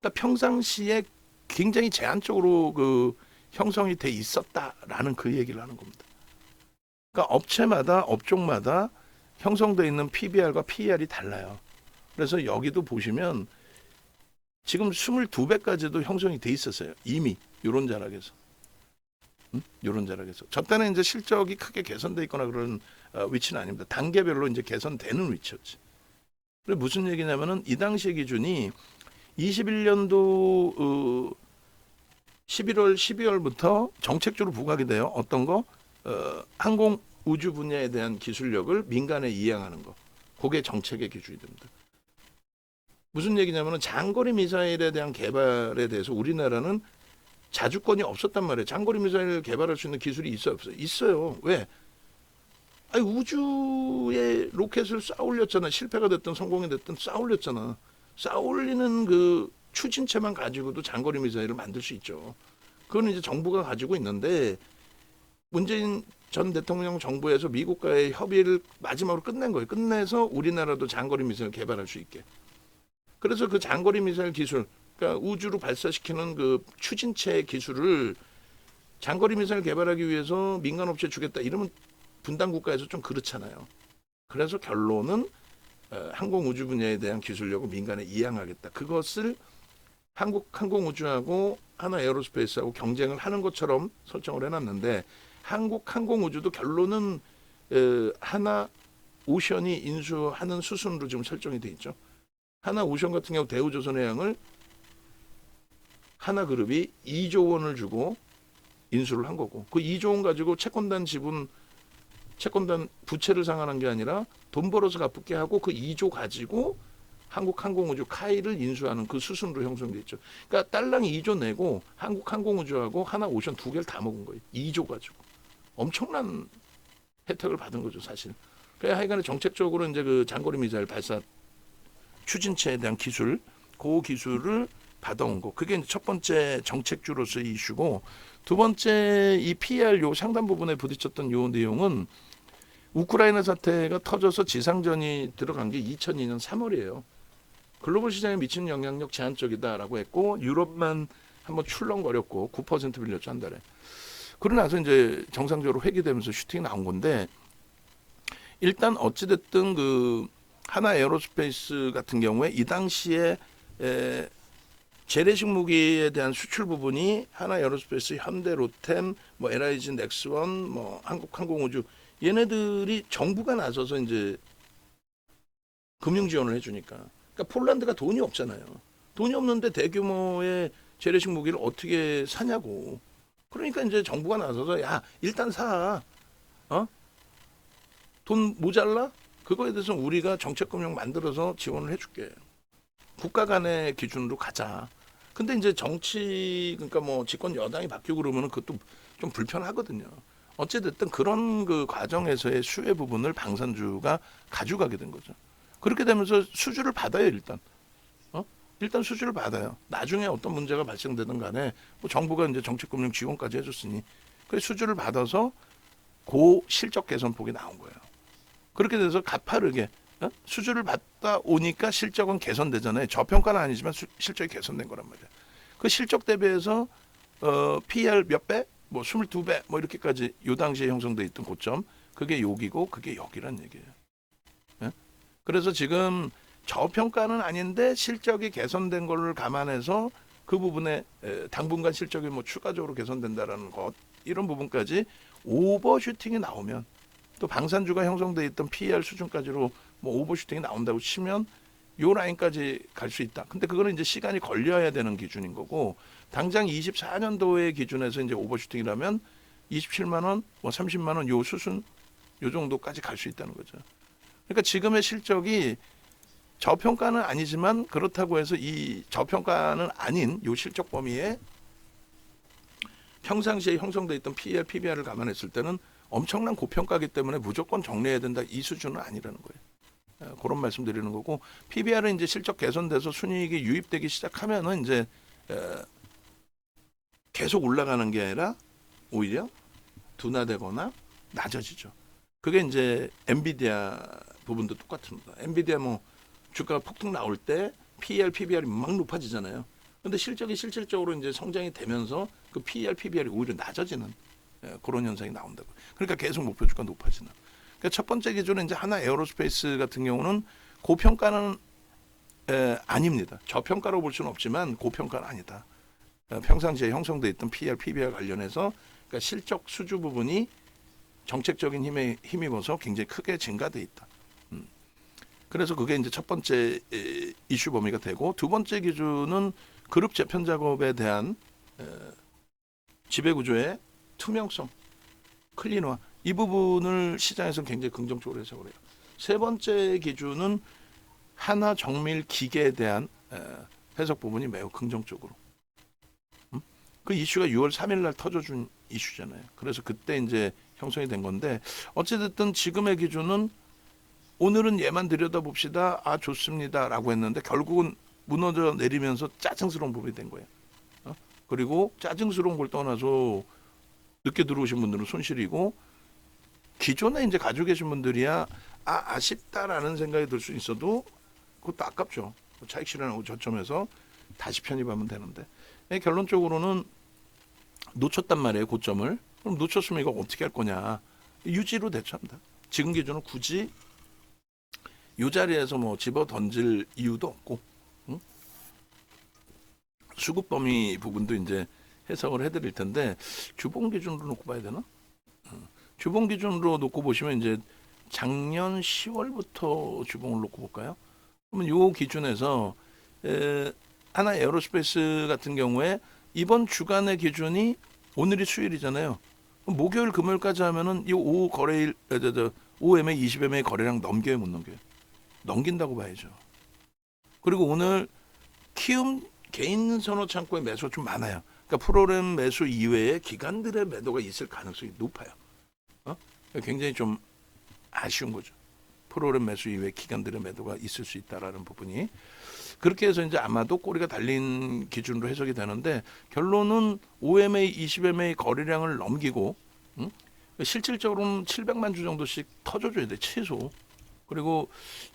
그러니까 평상시에 굉장히 제한적으로 그 형성이 돼 있었다라는 그 얘기를 하는 겁니다. 그러니까 업체마다 업종마다 형성돼 있는 PBR과 PER이 달라요. 그래서 여기도 보시면 지금 22배까지도 형성이 돼 있었어요. 이미 이런 자락에서. 이런 자락에서. 저 때는 이제 실적이 크게 개선돼 있거나 그런 위치는 아닙니다. 단계별로 이제 개선되는 위치였지. 그리고 무슨 얘기냐면은 이 당시의 기준이 21년도 11월, 12월부터 정책적으로 부각이 돼요. 어떤 거? 항공 우주 분야에 대한 기술력을 민간에 이양하는 거. 그게 정책의 기준이 됩니다. 무슨 얘기냐면은 장거리 미사일에 대한 개발에 대해서 우리나라는 자주권이 없었단 말이에요. 장거리 미사일을 개발할 수 있는 기술이 있어요, 없어요? 있어요. 왜? 아니 우주에 로켓을 쏴 올렸잖아. 실패가 됐든 성공이 됐든 쏴 올렸잖아. 쏴 올리는 그 추진체만 가지고도 장거리 미사일을 만들 수 있죠. 그건 이제 정부가 가지고 있는데 문재인 전 대통령 정부에서 미국과의 협의를 마지막으로 끝낸 거예요. 끝내서 우리나라도 장거리 미사일 개발할 수 있게. 그래서 그 장거리 미사일 기술, 그러니까 우주로 발사시키는 그 추진체 기술을 장거리 미사일 개발하기 위해서 민간 업체에 주겠다 이러면 분단 국가에서 좀 그렇잖아요. 그래서 결론은 항공 우주 분야에 대한 기술력을 민간에 이양하겠다. 그것을 한국 항공우주하고 하나 에어로스페이스하고 경쟁을 하는 것처럼 설정을 해놨는데 한국 항공우주도 결론은 하나 오션이 인수하는 수순으로 지금 설정이 돼 있죠. 하나 오션 같은 경우 대우조선해양을 하나그룹이 2조 원을 주고 인수를 한 거고 그 2조 원 가지고 채권단 부채를 상환한 게 아니라 돈 벌어서 갚게 하고 그 2조 가지고 한국항공우주 카이를 인수하는 그 수순으로 형성돼 있죠. 그러니까 딸랑 2조 내고 한국항공우주하고 하나오션 두 개를 다 먹은 거예요. 2조 가지고 엄청난 혜택을 받은 거죠, 사실. 그래야 하여간에 정책적으로 이제 그 장거리 미사일 발사 추진체에 대한 기술, 그 기술을 받아온 거. 그게 이제 첫 번째 정책주로서의 이슈고, 두 번째 이 PER 요 상단 부분에 부딪혔던 요 내용은 우크라이나 사태가 터져서 지상전이 들어간 게 2002년 3월이에요. 글로벌 시장에 미치는 영향력 제한적이다라고 했고 유럽만 한번 출렁거렸고 9% 빌렸죠 한 달에. 그러고 나서 이제 정상적으로 회귀되면서 슈팅이 나온 건데 일단 어찌됐든 그 하나 에어로스페이스 같은 경우에 이 당시에 재래식 무기에 대한 수출 부분이 하나 에어로스페이스, 현대, 로템, 뭐 LIG, 넥스원, 뭐 한국항공우주 얘네들이 정부가 나서서 이제 금융 지원을 해주니까. 그러니까 폴란드가 돈이 없잖아요. 돈이 없는데 대규모의 재래식 무기를 어떻게 사냐고. 그러니까 이제 정부가 나서서 야 일단 사. 돈 모자라? 그거에 대해서 우리가 정책금융 만들어서 지원을 해줄게. 국가 간의 기준으로 가자. 근데 이제 정치 그러니까 뭐 집권 여당이 바뀌고 그러면은 그것도 좀 불편하거든요. 어찌됐든 그런 그 과정에서의 수혜 부분을 방산주가 가져가게 된 거죠. 그렇게 되면서 수주를 받아요 일단. 일단 수주를 받아요. 나중에 어떤 문제가 발생되든 간에 뭐 정부가 이제 정책금융 지원까지 해줬으니 그 수주를 받아서 고 실적 개선폭이 나온 거예요. 그렇게 돼서 가파르게 수주를 받다 오니까 실적은 개선되잖아요. 저평가는 아니지만 실적이 개선된 거란 말이에요. 그 실적 대비해서 PER 몇 배? 뭐 22배 뭐 이렇게까지 요 당시에 형성돼 있던 고점 그게 여기고 그게 여기란 얘기예요. 그래서 지금 저평가는 아닌데 실적이 개선된 걸 감안해서 그 부분에 당분간 실적이 뭐 추가적으로 개선된다라는 것 이런 부분까지 오버슈팅이 나오면 또 방산주가 형성돼 있던 PER 수준까지로 뭐 오버슈팅이 나온다고 치면 요 라인까지 갈 수 있다. 근데 그거는 이제 시간이 걸려야 되는 기준인 거고 당장 24년도의 기준에서 이제 오버슈팅이라면 27만 원, 뭐 30만 원 요 수준 요 정도까지 갈 수 있다는 거죠. 그러니까 지금의 실적이 저평가는 아니지만 그렇다고 해서 이 저평가는 아닌 요 실적 범위에 평상시에 형성돼 있던 PER, PBR을 감안했을 때는 엄청난 고평가이기 때문에 무조건 정리해야 된다 이 수준은 아니라는 거예요. 그런 말씀드리는 거고 PBR은 이제 실적 개선돼서 순이익이 유입되기 시작하면은 이제 계속 올라가는 게 아니라 오히려 둔화되거나 낮아지죠. 그게 이제 엔비디아 부분도 똑같습니다. 엔비디아 뭐 주가가 폭등 나올 때 PER, PBR이 막 높아지잖아요. 근데 실적이 실질적으로 이제 성장이 되면서 그 PER, PBR이 오히려 낮아지는 그런 현상이 나온다고. 그러니까 계속 목표 주가 높아지는. 그러니까 첫 번째 기준은 이제 하나 에어로스페이스 같은 경우는 고평가는 아닙니다. 저평가로 볼 수는 없지만 고평가는 아니다. 평상시에 형성돼 있던 PER, PBR 관련해서 그러니까 실적 수주 부분이 정책적인 힘에 힘입어서 굉장히 크게 증가돼 있다. 그래서 그게 이제 첫 번째 이슈 범위가 되고 두 번째 기준은 그룹 재편 작업에 대한 지배 구조의 투명성, 클린화 이 부분을 시장에서 굉장히 긍정적으로 해석을 해요. 세 번째 기준은 하나 정밀 기계에 대한 해석 부분이 매우 긍정적으로. 그 이슈가 6월 3일 날 터져준 이슈잖아요. 그래서 그때 이제 형성이 된 건데 어찌됐든 지금의 기준은 오늘은 얘만 들여다봅시다. 아 좋습니다라고 했는데 결국은 무너져 내리면서 짜증스러운 부분이 된 거예요. 그리고 짜증스러운 걸 떠나서 늦게 들어오신 분들은 손실이고 기존에 이제 가지고 계신 분들이야 아쉽다라는 생각이 들 수 있어도 그것도 아깝죠. 차익 실현하고 저점에서 다시 편입하면 되는데 결론적으로는 놓쳤단 말이에요. 고점을. 그럼 놓쳤으면 이거 어떻게 할 거냐. 유지로 대처합니다. 지금 기준은 굳이 이 자리에서 뭐 집어 던질 이유도 없고 수급 범위 부분도 이제 해석을 해드릴 텐데 주봉 기준으로 놓고 봐야 되나? 주봉 기준으로 놓고 보시면 이제 작년 10월부터 주봉을 놓고 볼까요? 그러면 이 기준에서 하나 에어로스페이스 같은 경우에 이번 주간의 기준이 오늘이 수요일이잖아요. 목요일 금요일까지 하면은 이 5 거래일 5MA 20MA 거래량 넘겨요 못 넘겨요? 넘긴다고 봐야죠. 그리고 오늘 키움 개인 선호 창고의 매수가 좀 많아요. 그러니까 프로그램 매수 이외에 기관들의 매도가 있을 가능성이 높아요. 굉장히 좀 아쉬운 거죠. 프로그램 매수 이외에 기관들의 매도가 있을 수 있다라는 부분이 그렇게 해서 이제 아마도 꼬리가 달린 기준으로 해석이 되는데 결론은 5MA, 20MA 거래량을 넘기고 실질적으로는 700만 주 정도씩 터져줘야 돼 최소. 그리고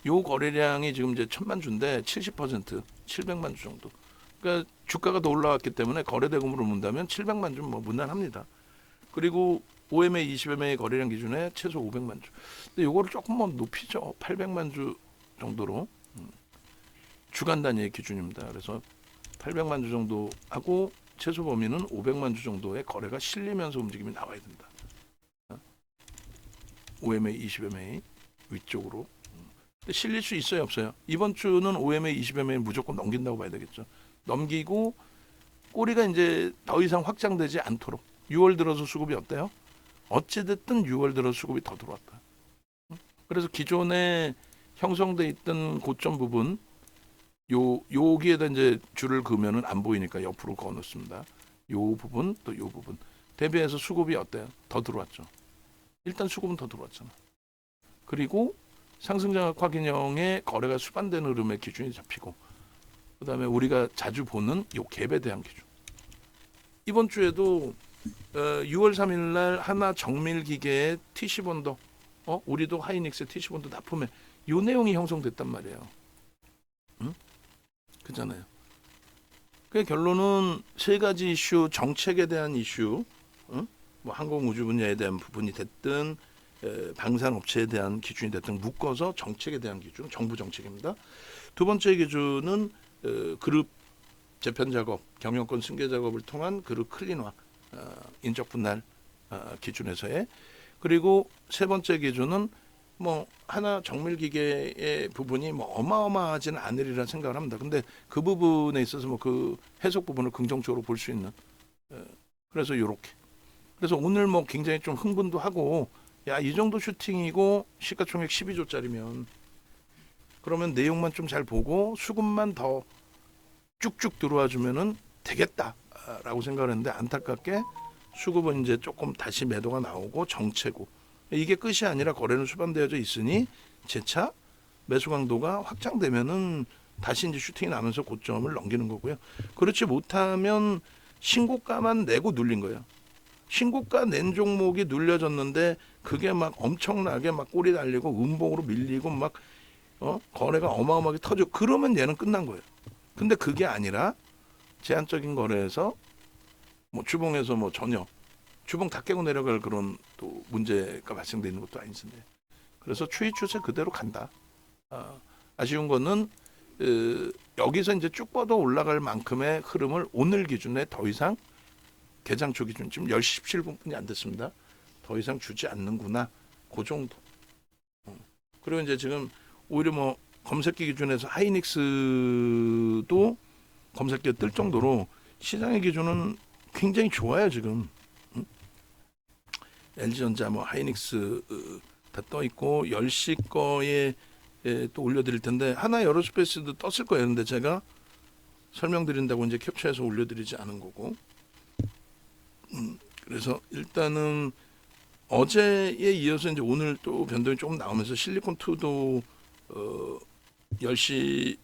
요 거래량이 지금 이제 1000만 주인데 70% 700만 주 정도. 그러니까 주가가 더 올라왔기 때문에 거래대금으로 본다면 700만 주면 뭐 무난합니다. 그리고 5MA, 20MA 거래량 기준에 최소 500만 주. 근데 요거를 조금만 높이죠. 800만 주 정도로. 주간 단위의 기준입니다. 그래서 800만 주 정도 하고 최소 범위는 500만 주 정도의 거래가 실리면서 움직임이 나와야 된다. 5MA, 20MA 위쪽으로. 근데 실릴 수 있어요, 없어요? 이번 주는 5MA, 20MA 무조건 넘긴다고 봐야 되겠죠. 넘기고 꼬리가 이제 더 이상 확장되지 않도록 6월 들어서 수급이 어때요? 어찌됐든 6월 들어 수급이 더 들어왔다. 그래서 기존에 형성돼 있던 고점 부분 여기에다 이제 줄을 그으면은 안 보이니까 옆으로 그어 놓습니다. 요 부분 또 요 부분 대비해서 수급이 어때요? 더 들어왔죠. 일단 수급은 더 들어왔잖아. 그리고 상승장악화 기능의 거래가 수반되는 흐름의 기준이 잡히고 그다음에 우리가 자주 보는 요 갭에 대한 기준. 이번 주에도 6월 3일 날 하나 정밀 기계의 TC 본도 우리도 하이닉스의 TC 본도 납품에 요 내용이 형성됐단 말이에요. 그잖아요. 그 결론은 세 가지 이슈, 정책에 대한 이슈, 뭐 항공우주 분야에 대한 부분이 됐든 방산업체에 대한 기준이 됐든 묶어서 정책에 대한 기준, 정부 정책입니다. 두 번째 기준은 그룹 재편 작업 경영권 승계 작업을 통한 그룹 클린화, 인적 분할 기준에서의. 그리고 세 번째 기준은 뭐 하나 정밀기계의 부분이 뭐 어마어마하지는 않으리라 생각을 합니다. 근데 그 부분에 있어서 뭐 그 해석 부분을 긍정적으로 볼 수 있는. 그래서 요렇게. 그래서 오늘 뭐 굉장히 좀 흥분도 하고, 야, 이 정도 슈팅이고 시가총액 12조짜리면 그러면 내용만 좀 잘 보고 수급만 더 쭉쭉 들어와 주면은 되겠다라고 생각을 했는데, 안타깝게 수급은 이제 조금 다시 매도가 나오고 정체고, 이게 끝이 아니라 거래는 수반되어져 있으니 재차 매수 강도가 확장되면은 다시 이제 슈팅이 나면서 고점을 넘기는 거고요. 그렇지 못하면 신고가만 내고 눌린 거예요. 신고가 낸 종목이 눌려졌는데 그게 막 엄청나게 막 꼬리 달리고 음봉으로 밀리고 막 거래가 어마어마하게 터지고 그러면 얘는 끝난 거예요. 근데 그게 아니라 제한적인 거래에서 뭐 주봉에서 뭐 전혀 주봉 다 깨고 내려갈 그런 또 문제가 발생되어 있는 것도 아니신데, 그래서 추이 추세 그대로 간다. 아쉬운 거는 여기서 이제 쭉 뻗어 올라갈 만큼의 흐름을 오늘 기준에 더 이상 개장 초 기준 지금 10시 17분뿐이 안 됐습니다. 더 이상 주지 않는구나. 그 정도. 그리고 이제 지금 오히려 뭐 검색기 기준에서 하이닉스도 검색기에 뜰 정도로 시장의 기준은 굉장히 좋아요 지금. LG전자, 뭐 하이닉스 다 떠 있고 10시 거에 또 올려드릴 텐데 하나 에어로스페이스도 떴을 거예요. 근데 제가 설명드린다고 이제 캡처해서 올려드리지 않은 거고. 그래서 일단은 어제에 이어서 이제 오늘 또 변동이 조금 나오면서 실리콘2도 10시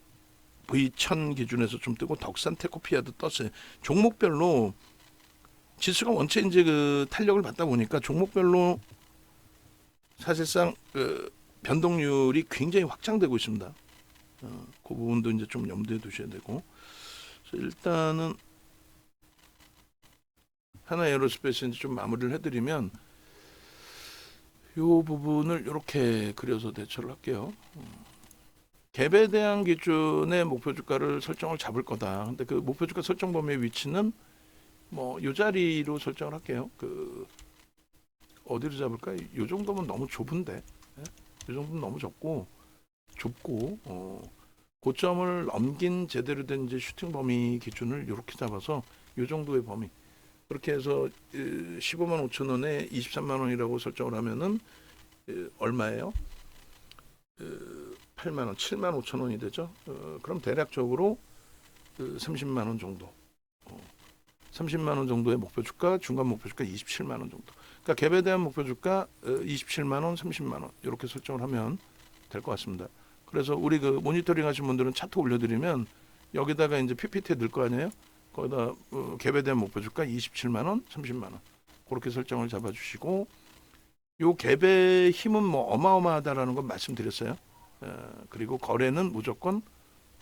V1000 기준에서 좀 뜨고 덕산 테코피아도 떴어요. 종목별로 지수가 원체 이제 그 탄력을 받다 보니까 종목별로 사실상 그 변동률이 굉장히 확장되고 있습니다. 그 부분도 이제 좀 염두에 두셔야 되고. 그래서 일단은 하나 에어로스페이스 이제 좀 마무리를 해드리면 이 부분을 이렇게 그려서 대처를 할게요. 갭에 대한 기준의 목표 주가를 설정을 잡을 거다. 근데 그 목표 주가 설정 범위의 위치는 뭐 이 자리로 설정을 할게요. 그 어디로 잡을까? 이 정도면 너무 좁은데. 이 정도면 너무 좁고 고점을 넘긴 제대로 된 이제 슈팅 범위 기준을 이렇게 잡아서 이 정도의 범위. 그렇게 해서 15만 5천 원에 23만 원이라고 설정을 하면은 얼마예요? 8만 원, 7만 5천 원이 되죠. 그럼 대략적으로 30만 원 정도. 30만 원 정도의 목표 주가, 중간 목표 주가 27만 원 정도. 그러니까 갭에 대한 목표 주가 27만 원, 30만 원 이렇게 설정을 하면 될 것 같습니다. 그래서 우리 그 모니터링 하신 분들은 차트 올려드리면 여기다가 이제 PPT에 넣을 거 아니에요? 거기다 갭에 대한 목표 주가 27만 원, 30만 원 그렇게 설정을 잡아주시고, 요 갭의 힘은 뭐 어마어마하다라는 건 말씀드렸어요. 그리고 거래는 무조건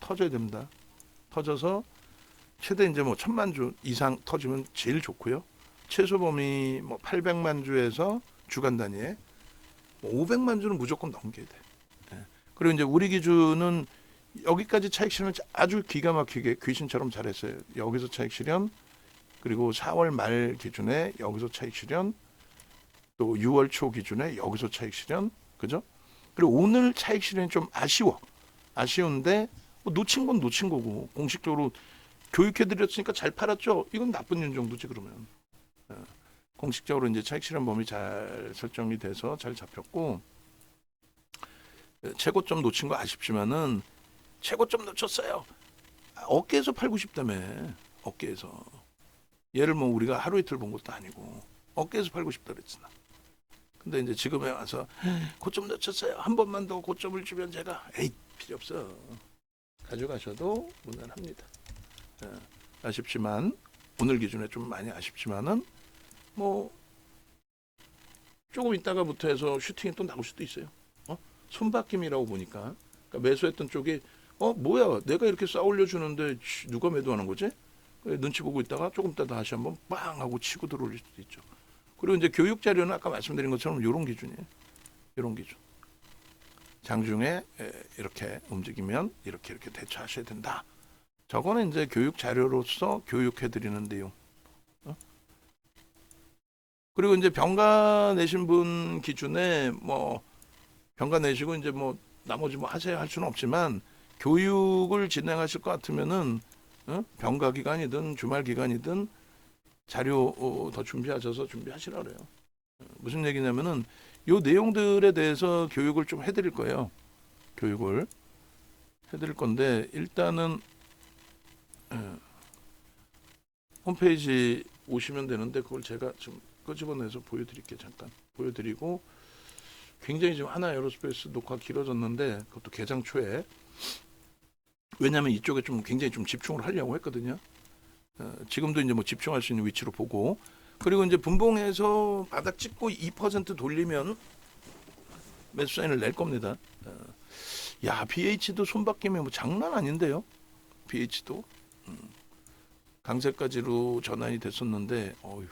터져야 됩니다. 터져서 최대 이제 뭐 1000만 주 이상 터지면 제일 좋고요. 최소 범위 뭐 800만 주에서 주간 단위에 500만 주는 무조건 넘겨야 돼. 그리고 이제 우리 기준은 여기까지 차익 실현 아주 기가 막히게 귀신처럼 잘했어요. 여기서 차익 실현, 그리고 4월 말 기준에 여기서 차익 실현, 또 6월 초 기준에 여기서 차익 실현, 그죠? 그리고 오늘 차익 실현이 좀 아쉬운데 뭐 놓친 건 놓친 거고 공식적으로 교육해드렸으니까 잘 팔았죠. 이건 나쁜 년 정도지 그러면. 공식적으로 이제 차익 실현 범위 잘 설정이 돼서 잘 잡혔고, 최고점 놓친 거 아쉽지만은 최고점 놓쳤어요. 어깨에서 팔고 싶다며. 어깨에서. 얘를 뭐 우리가 하루 이틀 본 것도 아니고 어깨에서 팔고 싶다 그랬잖아. 근데 이제 지금에 와서 고점 놓쳤어요. 한 번만 더 고점을 주면 제가 필요 없어. 가져가셔도 무난합니다. 아쉽지만 오늘 기준에 좀 많이 아쉽지만은 뭐 조금 있다가부터 해서 슈팅이 또 나올 수도 있어요. 손바뀜이라고 보니까, 그러니까 매수했던 쪽이 뭐야 내가 이렇게 쌓아 올려주는데 누가 매도하는 거지? 눈치 보고 있다가 조금 있다 다시 한번 빵 하고 치고 들어올 수도 있죠. 그리고 이제 교육 자료는 아까 말씀드린 것처럼 이런 기준이에요. 이런 기준. 장중에 이렇게 움직이면 이렇게 대처하셔야 된다. 저거는 이제 교육 자료로서 교육해 드리는 내용. 어? 그리고 이제 병가 내신 분 기준에 뭐 병가 내시고 이제 뭐 나머지 뭐 하세요 할 수는 없지만 교육을 진행하실 것 같으면은 병가 기간이든 주말 기간이든 자료 더 준비하셔서 준비하시라 그래요. 무슨 얘기냐면은 요 내용들에 대해서 교육을 좀 해드릴 거예요. 교육을 해드릴 건데 일단은 홈페이지 오시면 되는데 그걸 제가 좀 끄집어내서 보여드릴게요. 잠깐 보여드리고 굉장히 지금 하나 에어로스페이스 녹화 길어졌는데 그것도 개장 초에 왜냐하면 이쪽에 좀 굉장히 좀 집중을 하려고 했거든요. 지금도 이제 뭐 집중할 수 있는 위치로 보고 그리고 이제 분봉해서 바닥 찍고 2% 돌리면 매수 사인을 낼 겁니다. 야 BH도 손바뀜이 뭐 장난 아닌데요. BH도 강세까지로 전환이 됐었는데 어휴.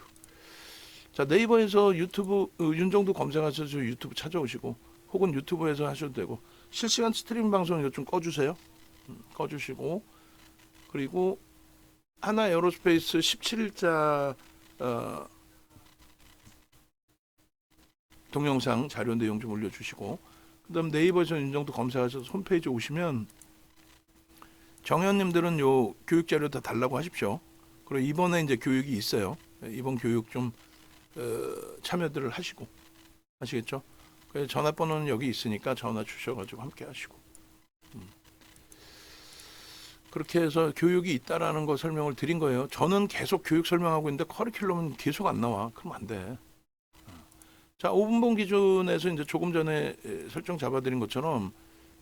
자 네이버에서 유튜브 윤정도 검색하셔서 유튜브 찾아오시고 혹은 유튜브에서 하셔도 되고 실시간 스트림 방송 이거 좀 꺼주세요. 꺼주시고 그리고 하나 에어로스페이스 17일자 동영상 자료 내용 좀 올려주시고 그다음 네이버에서 윤정도 검색하셔서 홈페이지 오시면 정현님들은 요 교육 자료 다 달라고 하십시오. 그리고 이번에 이제 교육이 있어요. 이번 교육 좀 참여들을 하시고 아시겠죠? 그래서 전화번호는 여기 있으니까 전화 주셔가지고 함께 하시고 그렇게 해서 교육이 있다라는 거 설명을 드린 거예요. 저는 계속 교육 설명하고 있는데 커리큘럼은 계속 안 나와. 그럼 안 돼. 자, 5분봉 기준에서 이제 조금 전에 설정 잡아드린 것처럼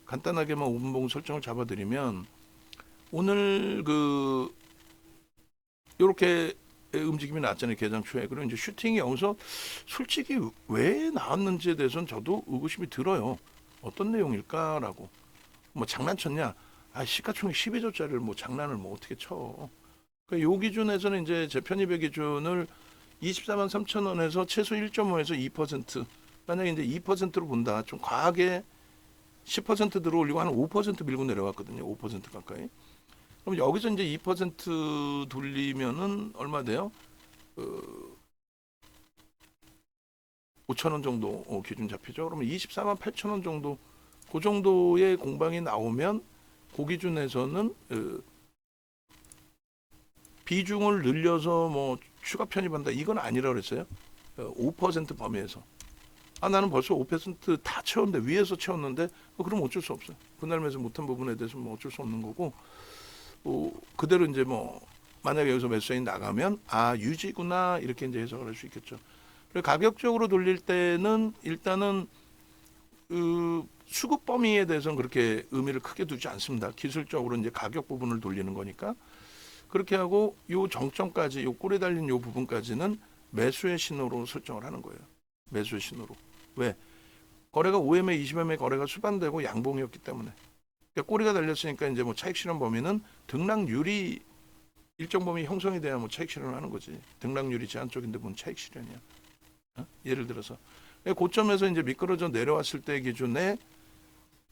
간단하게만 5분봉 설정을 잡아드리면 오늘 그 이렇게 움직임이 나왔잖아요. 개장 초에. 그리고 이제 슈팅이 여기서 솔직히 왜 나왔는지에 대해서는 저도 의구심이 들어요. 어떤 내용일까라고. 뭐 장난쳤냐? 아, 시가총액 12조짜리를 뭐 장난을 뭐 어떻게 쳐. 그러니까 요 기준에서는 이제 재편입의 기준을 24만 3천 원에서 최소 1.5에서 2%. 만약에 이제 2%로 본다. 좀 과하게 10% 들어올리고 한 5% 밀고 내려갔거든요. 5% 가까이. 그럼 여기서 이제 2% 돌리면은 얼마 돼요? 5천 원 정도 기준 잡히죠. 그러면 24만 8천 원 정도 그 정도의 공방이 나오면 그 기준에서는 비중을 늘려서 뭐 추가 편입한다 이건 아니라 그랬어요. 5% 범위에서. 아 나는 벌써 5%다 채웠는데 위에서 채웠는데 그럼 어쩔 수 없어요. 그날 매수 못한 부분에 대해서 뭐 어쩔 수 없는 거고 그대로 이제 뭐 만약에 여기서 매수인이 나가면 아 유지구나 이렇게 이제 해석을 할 수 있겠죠. 그리고 가격적으로 돌릴 때는 일단은 수급 범위에 대해서는 그렇게 의미를 크게 두지 않습니다. 기술적으로 이제 가격 부분을 돌리는 거니까 그렇게 하고 요 정점까지 요 꼴에 달린 요 부분까지는 매수의 신호로 설정을 하는 거예요. 매수의 신호로. 왜? 거래가 5MA, 20MA 거래가 수반되고 양봉이었기 때문에. 그러니까 꼬리가 달렸으니까 이제 뭐 차익 실현 범위는 등락률이 일정 범위 형성이 돼야 뭐 차익 실현을 하는 거지. 등락률이 제한 쪽인데 뭔 차익 실현이야. 예를 들어서 고점에서 이제 미끄러져 내려왔을 때 기준에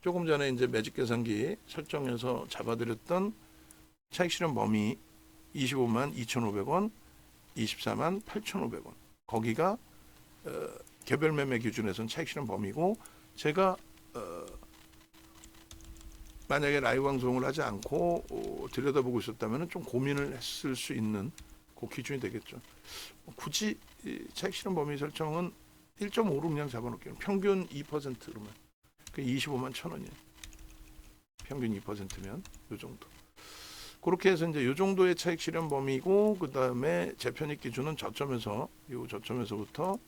조금 전에 이제 매직 계산기 설정해서 잡아드렸던 차익 실현 범위 25만 2,500원, 24만 8,500원. 거기가 개별 매매 기준에서는 차익 실현 범위고 제가 만약에 라이브 방송을 하지 않고 들여다보고 있었다면 좀 고민을 했을 수 있는 그 기준이 되겠죠. 굳이 차익 실현 범위 설정은 1.5로 그냥 잡아놓을게요. 평균 2%로만. 그 25만 1,000원이에요. 평균 2%면 요 정도. 그렇게 해서 이제 요 정도의 차익 실현 범위고 그 다음에 재편입 기준은 저점에서 요 저점에서부터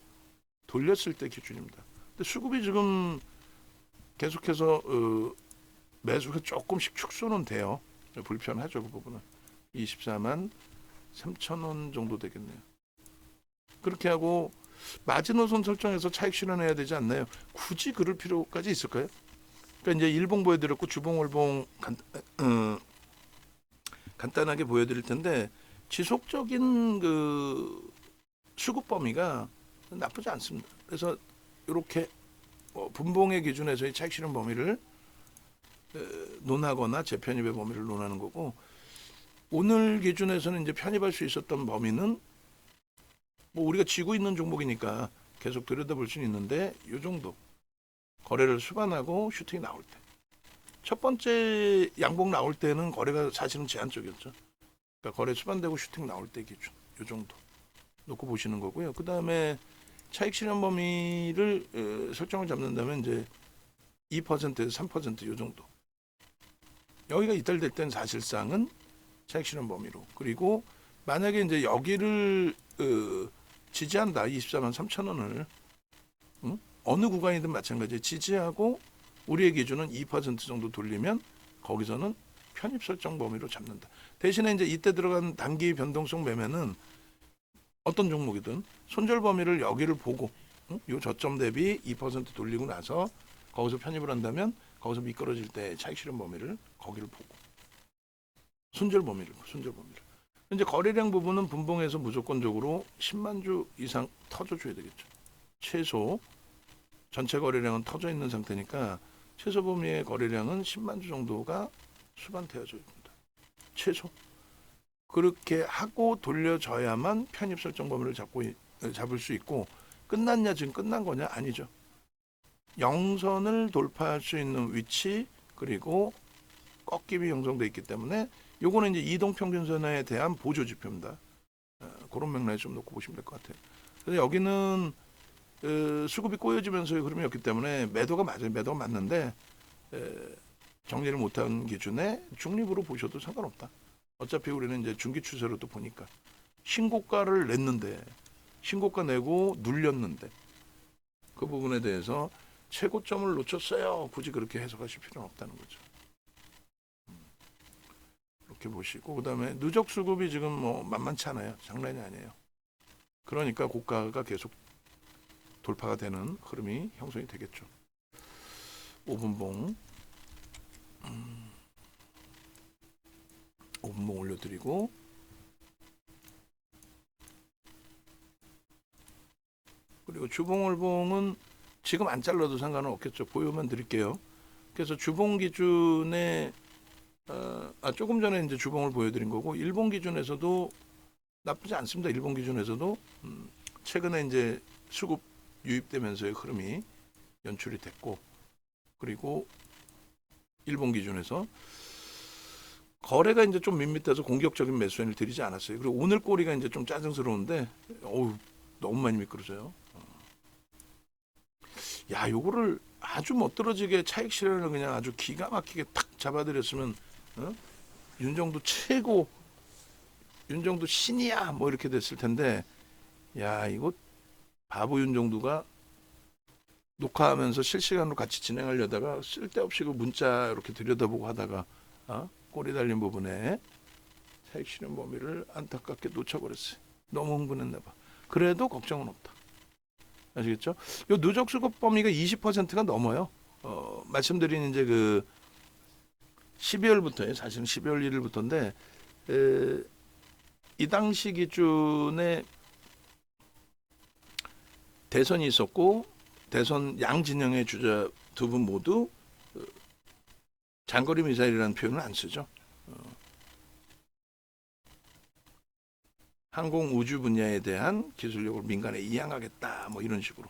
돌렸을 때 기준입니다. 근데 수급이 지금 계속해서 매수가 조금씩 축소는 돼요. 불편하죠 그 부분은. 24만 3천 원 정도 되겠네요. 그렇게 하고 마지노선 설정해서 차익 실현해야 되지 않나요? 굳이 그럴 필요까지 있을까요? 그러니까 이제 일봉 보여드렸고 주봉 월봉 간단하게 보여드릴 텐데 지속적인 그 수급 범위가 나쁘지 않습니다. 그래서 이렇게 분봉의 기준에서의 차익 실현 범위를 논하거나 재편입의 범위를 논하는 거고 오늘 기준에서는 이제 편입할 수 있었던 범위는 뭐 우리가 쥐고 있는 종목이니까 계속 들여다볼 수는 있는데 이 정도 거래를 수반하고 슈팅이 나올 때. 첫 번째 양봉 나올 때는 거래가 사실은 제한적이었죠. 그러니까 거래 수반되고 슈팅 나올 때 기준 이 정도 놓고 보시는 거고요. 그 다음에 차익 실현 범위를 설정을 잡는다면 이제 2%에서 3%이 정도. 여기가 이탈될 때는 사실상은 차익 실현 범위로. 그리고 만약에 이제 여기를 지지한다 24만 3천 원을 어느 구간이든 마찬가지에 지지하고 우리의 기준은 2% 정도 돌리면 거기서는 편입 설정 범위로 잡는다. 대신에 이제 이때 들어간 단기 변동성 매매는 어떤 종목이든 손절 범위를 여기를 보고 요 저점 대비 2% 돌리고 나서 거기서 편입을 한다면 거기서 미끄러질 때 차익 실현 범위를 거기를 보고 손절 범위를. 이제 거래량 부분은 분봉에서 무조건적으로 10만 주 이상 터져줘야 되겠죠. 최소 전체 거래량은 터져 있는 상태니까 최소 범위의 거래량은 10만 주 정도가 수반되어져야 됩니다. 최소. 그렇게 하고 돌려져야만 편입 설정 범위를 잡을 수 있고 끝났냐 지금 끝난 거냐 아니죠. 영선을 돌파할 수 있는 위치 그리고 꺾임이 형성돼 있기 때문에 요거는 이제 이동평균선에 대한 보조 지표입니다. 그런 맥락에 좀 놓고 보시면 될 것 같아요. 그래서 여기는 수급이 꼬여지면서의 흐름이었기 때문에 매도가 맞아요. 매도가 맞는데 정리를 못한 기준에 중립으로 보셔도 상관없다. 어차피 우리는 이제 중기 추세로 또 보니까 신고가를 냈는데 신고가 내고 눌렸는데 그 부분에 대해서 최고점을 놓쳤어요. 굳이 그렇게 해석하실 필요는 없다는 거죠. 이렇게 보시고 그다음에 누적 수급이 지금 뭐 만만치 않아요. 장난이 아니에요. 그러니까 고가가 계속 돌파가 되는 흐름이 형성이 되겠죠. 5분봉 5분봉 올려드리고 그리고 주봉월봉은 지금 안 잘라도 상관은 없겠죠. 보여만 드릴게요. 그래서 주봉 기준에 조금 전에 이제 주봉을 보여드린 거고 일봉 기준에서도 나쁘지 않습니다. 일봉 기준에서도 최근에 이제 수급 유입되면서의 흐름이 연출이 됐고 그리고 일본 기준에서 거래가 이제 좀 밋밋해서 공격적인 매수인을 드리지 않았어요. 그리고 오늘 꼬리가 이제 좀 짜증스러운데 너무 많이 미끄러져요. 야, 요거를 아주 멋들어지게 차익 실현을 그냥 아주 기가 막히게 탁 잡아드렸으면 윤정도 최고, 윤정도 신이야 뭐 이렇게 됐을 텐데 야, 이거 바보 윤정도가 녹화하면서 실시간으로 같이 진행하려다가 쓸데없이 그 문자 이렇게 들여다보고 하다가 꼬리 달린 부분에 차익 실현 범위를 안타깝게 놓쳐버렸어요. 너무 흥분했나 봐. 그래도 걱정은 없다. 아시겠죠? 요 누적 수급 범위가 20%가 넘어요. 말씀드린 이제 그 12월부터예요. 사실은 12월 1일부터인데 이 당시 기준에 대선이 있었고 대선 양 진영의 주자 두 분 모두 장거리 미사일이라는 표현을 안 쓰죠. 항공 우주 분야에 대한 기술력을 민간에 이양하겠다 뭐 이런 식으로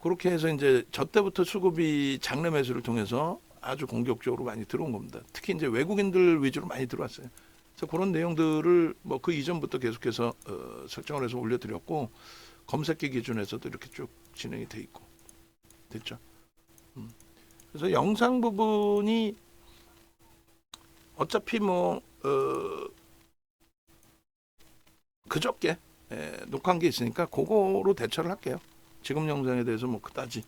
그렇게 해서 이제 저 때부터 수급이 장내 매수를 통해서 아주 공격적으로 많이 들어온 겁니다. 특히 이제 외국인들 위주로 많이 들어왔어요. 그래서 그런 내용들을 뭐 그 이전부터 계속해서 설정을 해서 올려드렸고 검색기 기준에서도 이렇게 쭉 진행이 돼 있고 됐죠. 그래서 영상 부분이 어차피 뭐 그저께 녹화한 게 있으니까 그거로 대처를 할게요. 지금 영상에 대해서 뭐 그다지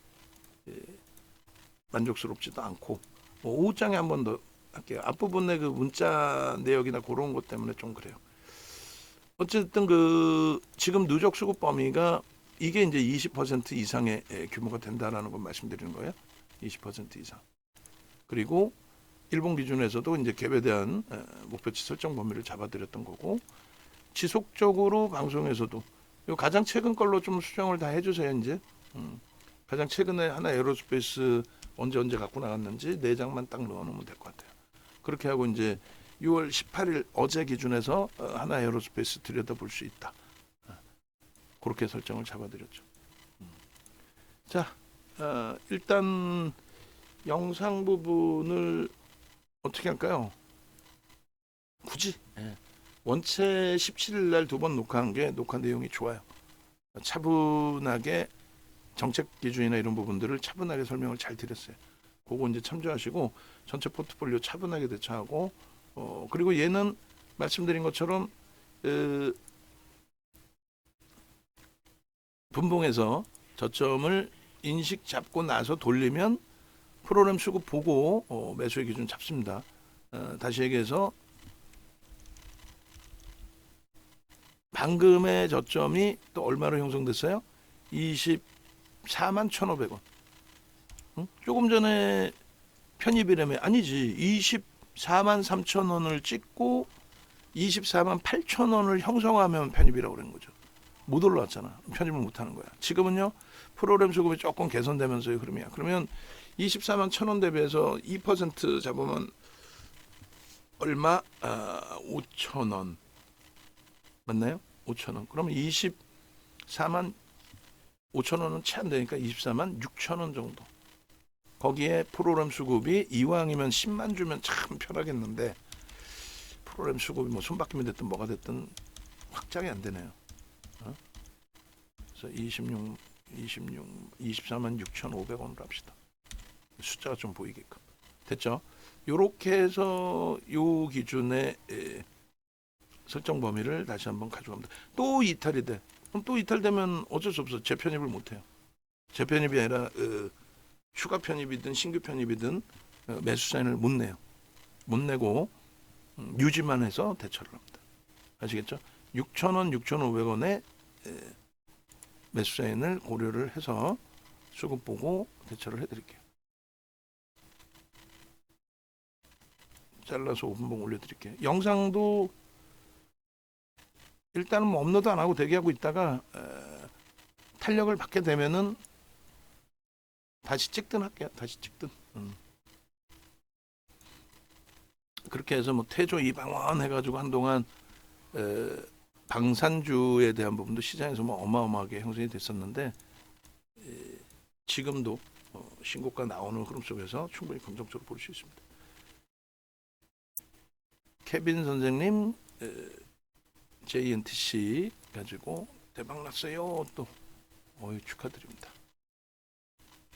만족스럽지도 않고 뭐 오후장에 한 번 더 할게요. 앞부분에 그 문자 내역이나 그런 것 때문에 좀 그래요. 어쨌든 그 지금 누적 수급 범위가 이게 이제 20% 이상의 규모가 된다라는 걸 말씀드리는 거예요. 20% 이상. 그리고 일본 기준에서도 이제 갭에 대한 목표치 설정 범위를 잡아드렸던 거고 지속적으로 방송에서도 요 가장 최근 걸로 좀 수정을 다 해주세요. 이제 가장 최근에 하나 에어로스페이스 언제 갖고 나갔는지 4장만 딱 넣어놓으면 될 것 같아요. 그렇게 하고 이제 6월 18일 어제 기준에서 하나 에어로스페이스 들여다볼 수 있다. 그렇게 설정을 잡아드렸죠. 자, 일단 영상 부분을 어떻게 할까요? 굳이 원체 17일 날 2번 녹화한 게 녹화 내용이 좋아요. 차분하게 정책 기준이나 이런 부분들을 차분하게 설명을 잘 드렸어요. 그거 이제 참조하시고 전체 포트폴리오 차분하게 대처하고 그리고 얘는 말씀드린 것처럼 분봉에서 저점을 인식 잡고 나서 돌리면 프로그램 수급 보고 매수의 기준 잡습니다. 다시 얘기해서 방금의 저점이 또 얼마로 형성됐어요? 24만 1,500원. 응? 조금 전에 편입이라며 아니지. 24만 3,000원을 찍고 24만 8,000원을 형성하면 편입이라고 그러는 거죠. 못 올라왔잖아. 편입을 못 하는 거야. 지금은요. 프로그램 수급이 조금 개선되면서의 흐름이야. 그러면 24만 1,000원 대비해서 2% 잡으면 얼마? 5,000원. 맞나요? 5,000원. 그러면 24만 5,000원은 채 안 되니까 24만 6,000원 정도. 거기에 프로그램 수급이 이왕이면 10만 주면 참 편하겠는데 프로그램 수급이 뭐 손바뀜이 됐든 뭐가 됐든 확장이 안 되네요. 그래서 24만 6,500원으로 합시다. 숫자가 좀 보이게끔. 됐죠? 요렇게 해서 요 기준의 설정 범위를 다시 한번 가져갑니다. 또 이탈이 돼. 그럼 또 이탈되면 어쩔 수 없어. 재편입을 못 해요. 재편입이 아니라 추가 편입이든 신규 편입이든 매수 사인을 못 내요. 못 내고 유지만 해서 대처를 합니다. 아시겠죠? 6,000원, 6,500원에 매수 사인을 고려를 해서 수급 보고 대처를 해드릴게요. 잘라서 5분봉 올려드릴게요. 영상도 일단은 뭐 업로드 안 하고 대기하고 있다가 탄력을 받게 되면은 다시 찍든 할게요. 다시 찍든. 그렇게 해서 뭐 태조 이방원 해가지고 한동안 방산주에 대한 부분도 시장에서 뭐 어마어마하게 형성이 됐었는데 지금도 신고가 나오는 흐름 속에서 충분히 긍정적으로 볼 수 있습니다. 케빈 선생님 JNTC 가지고 대박 났어요. 또 축하드립니다.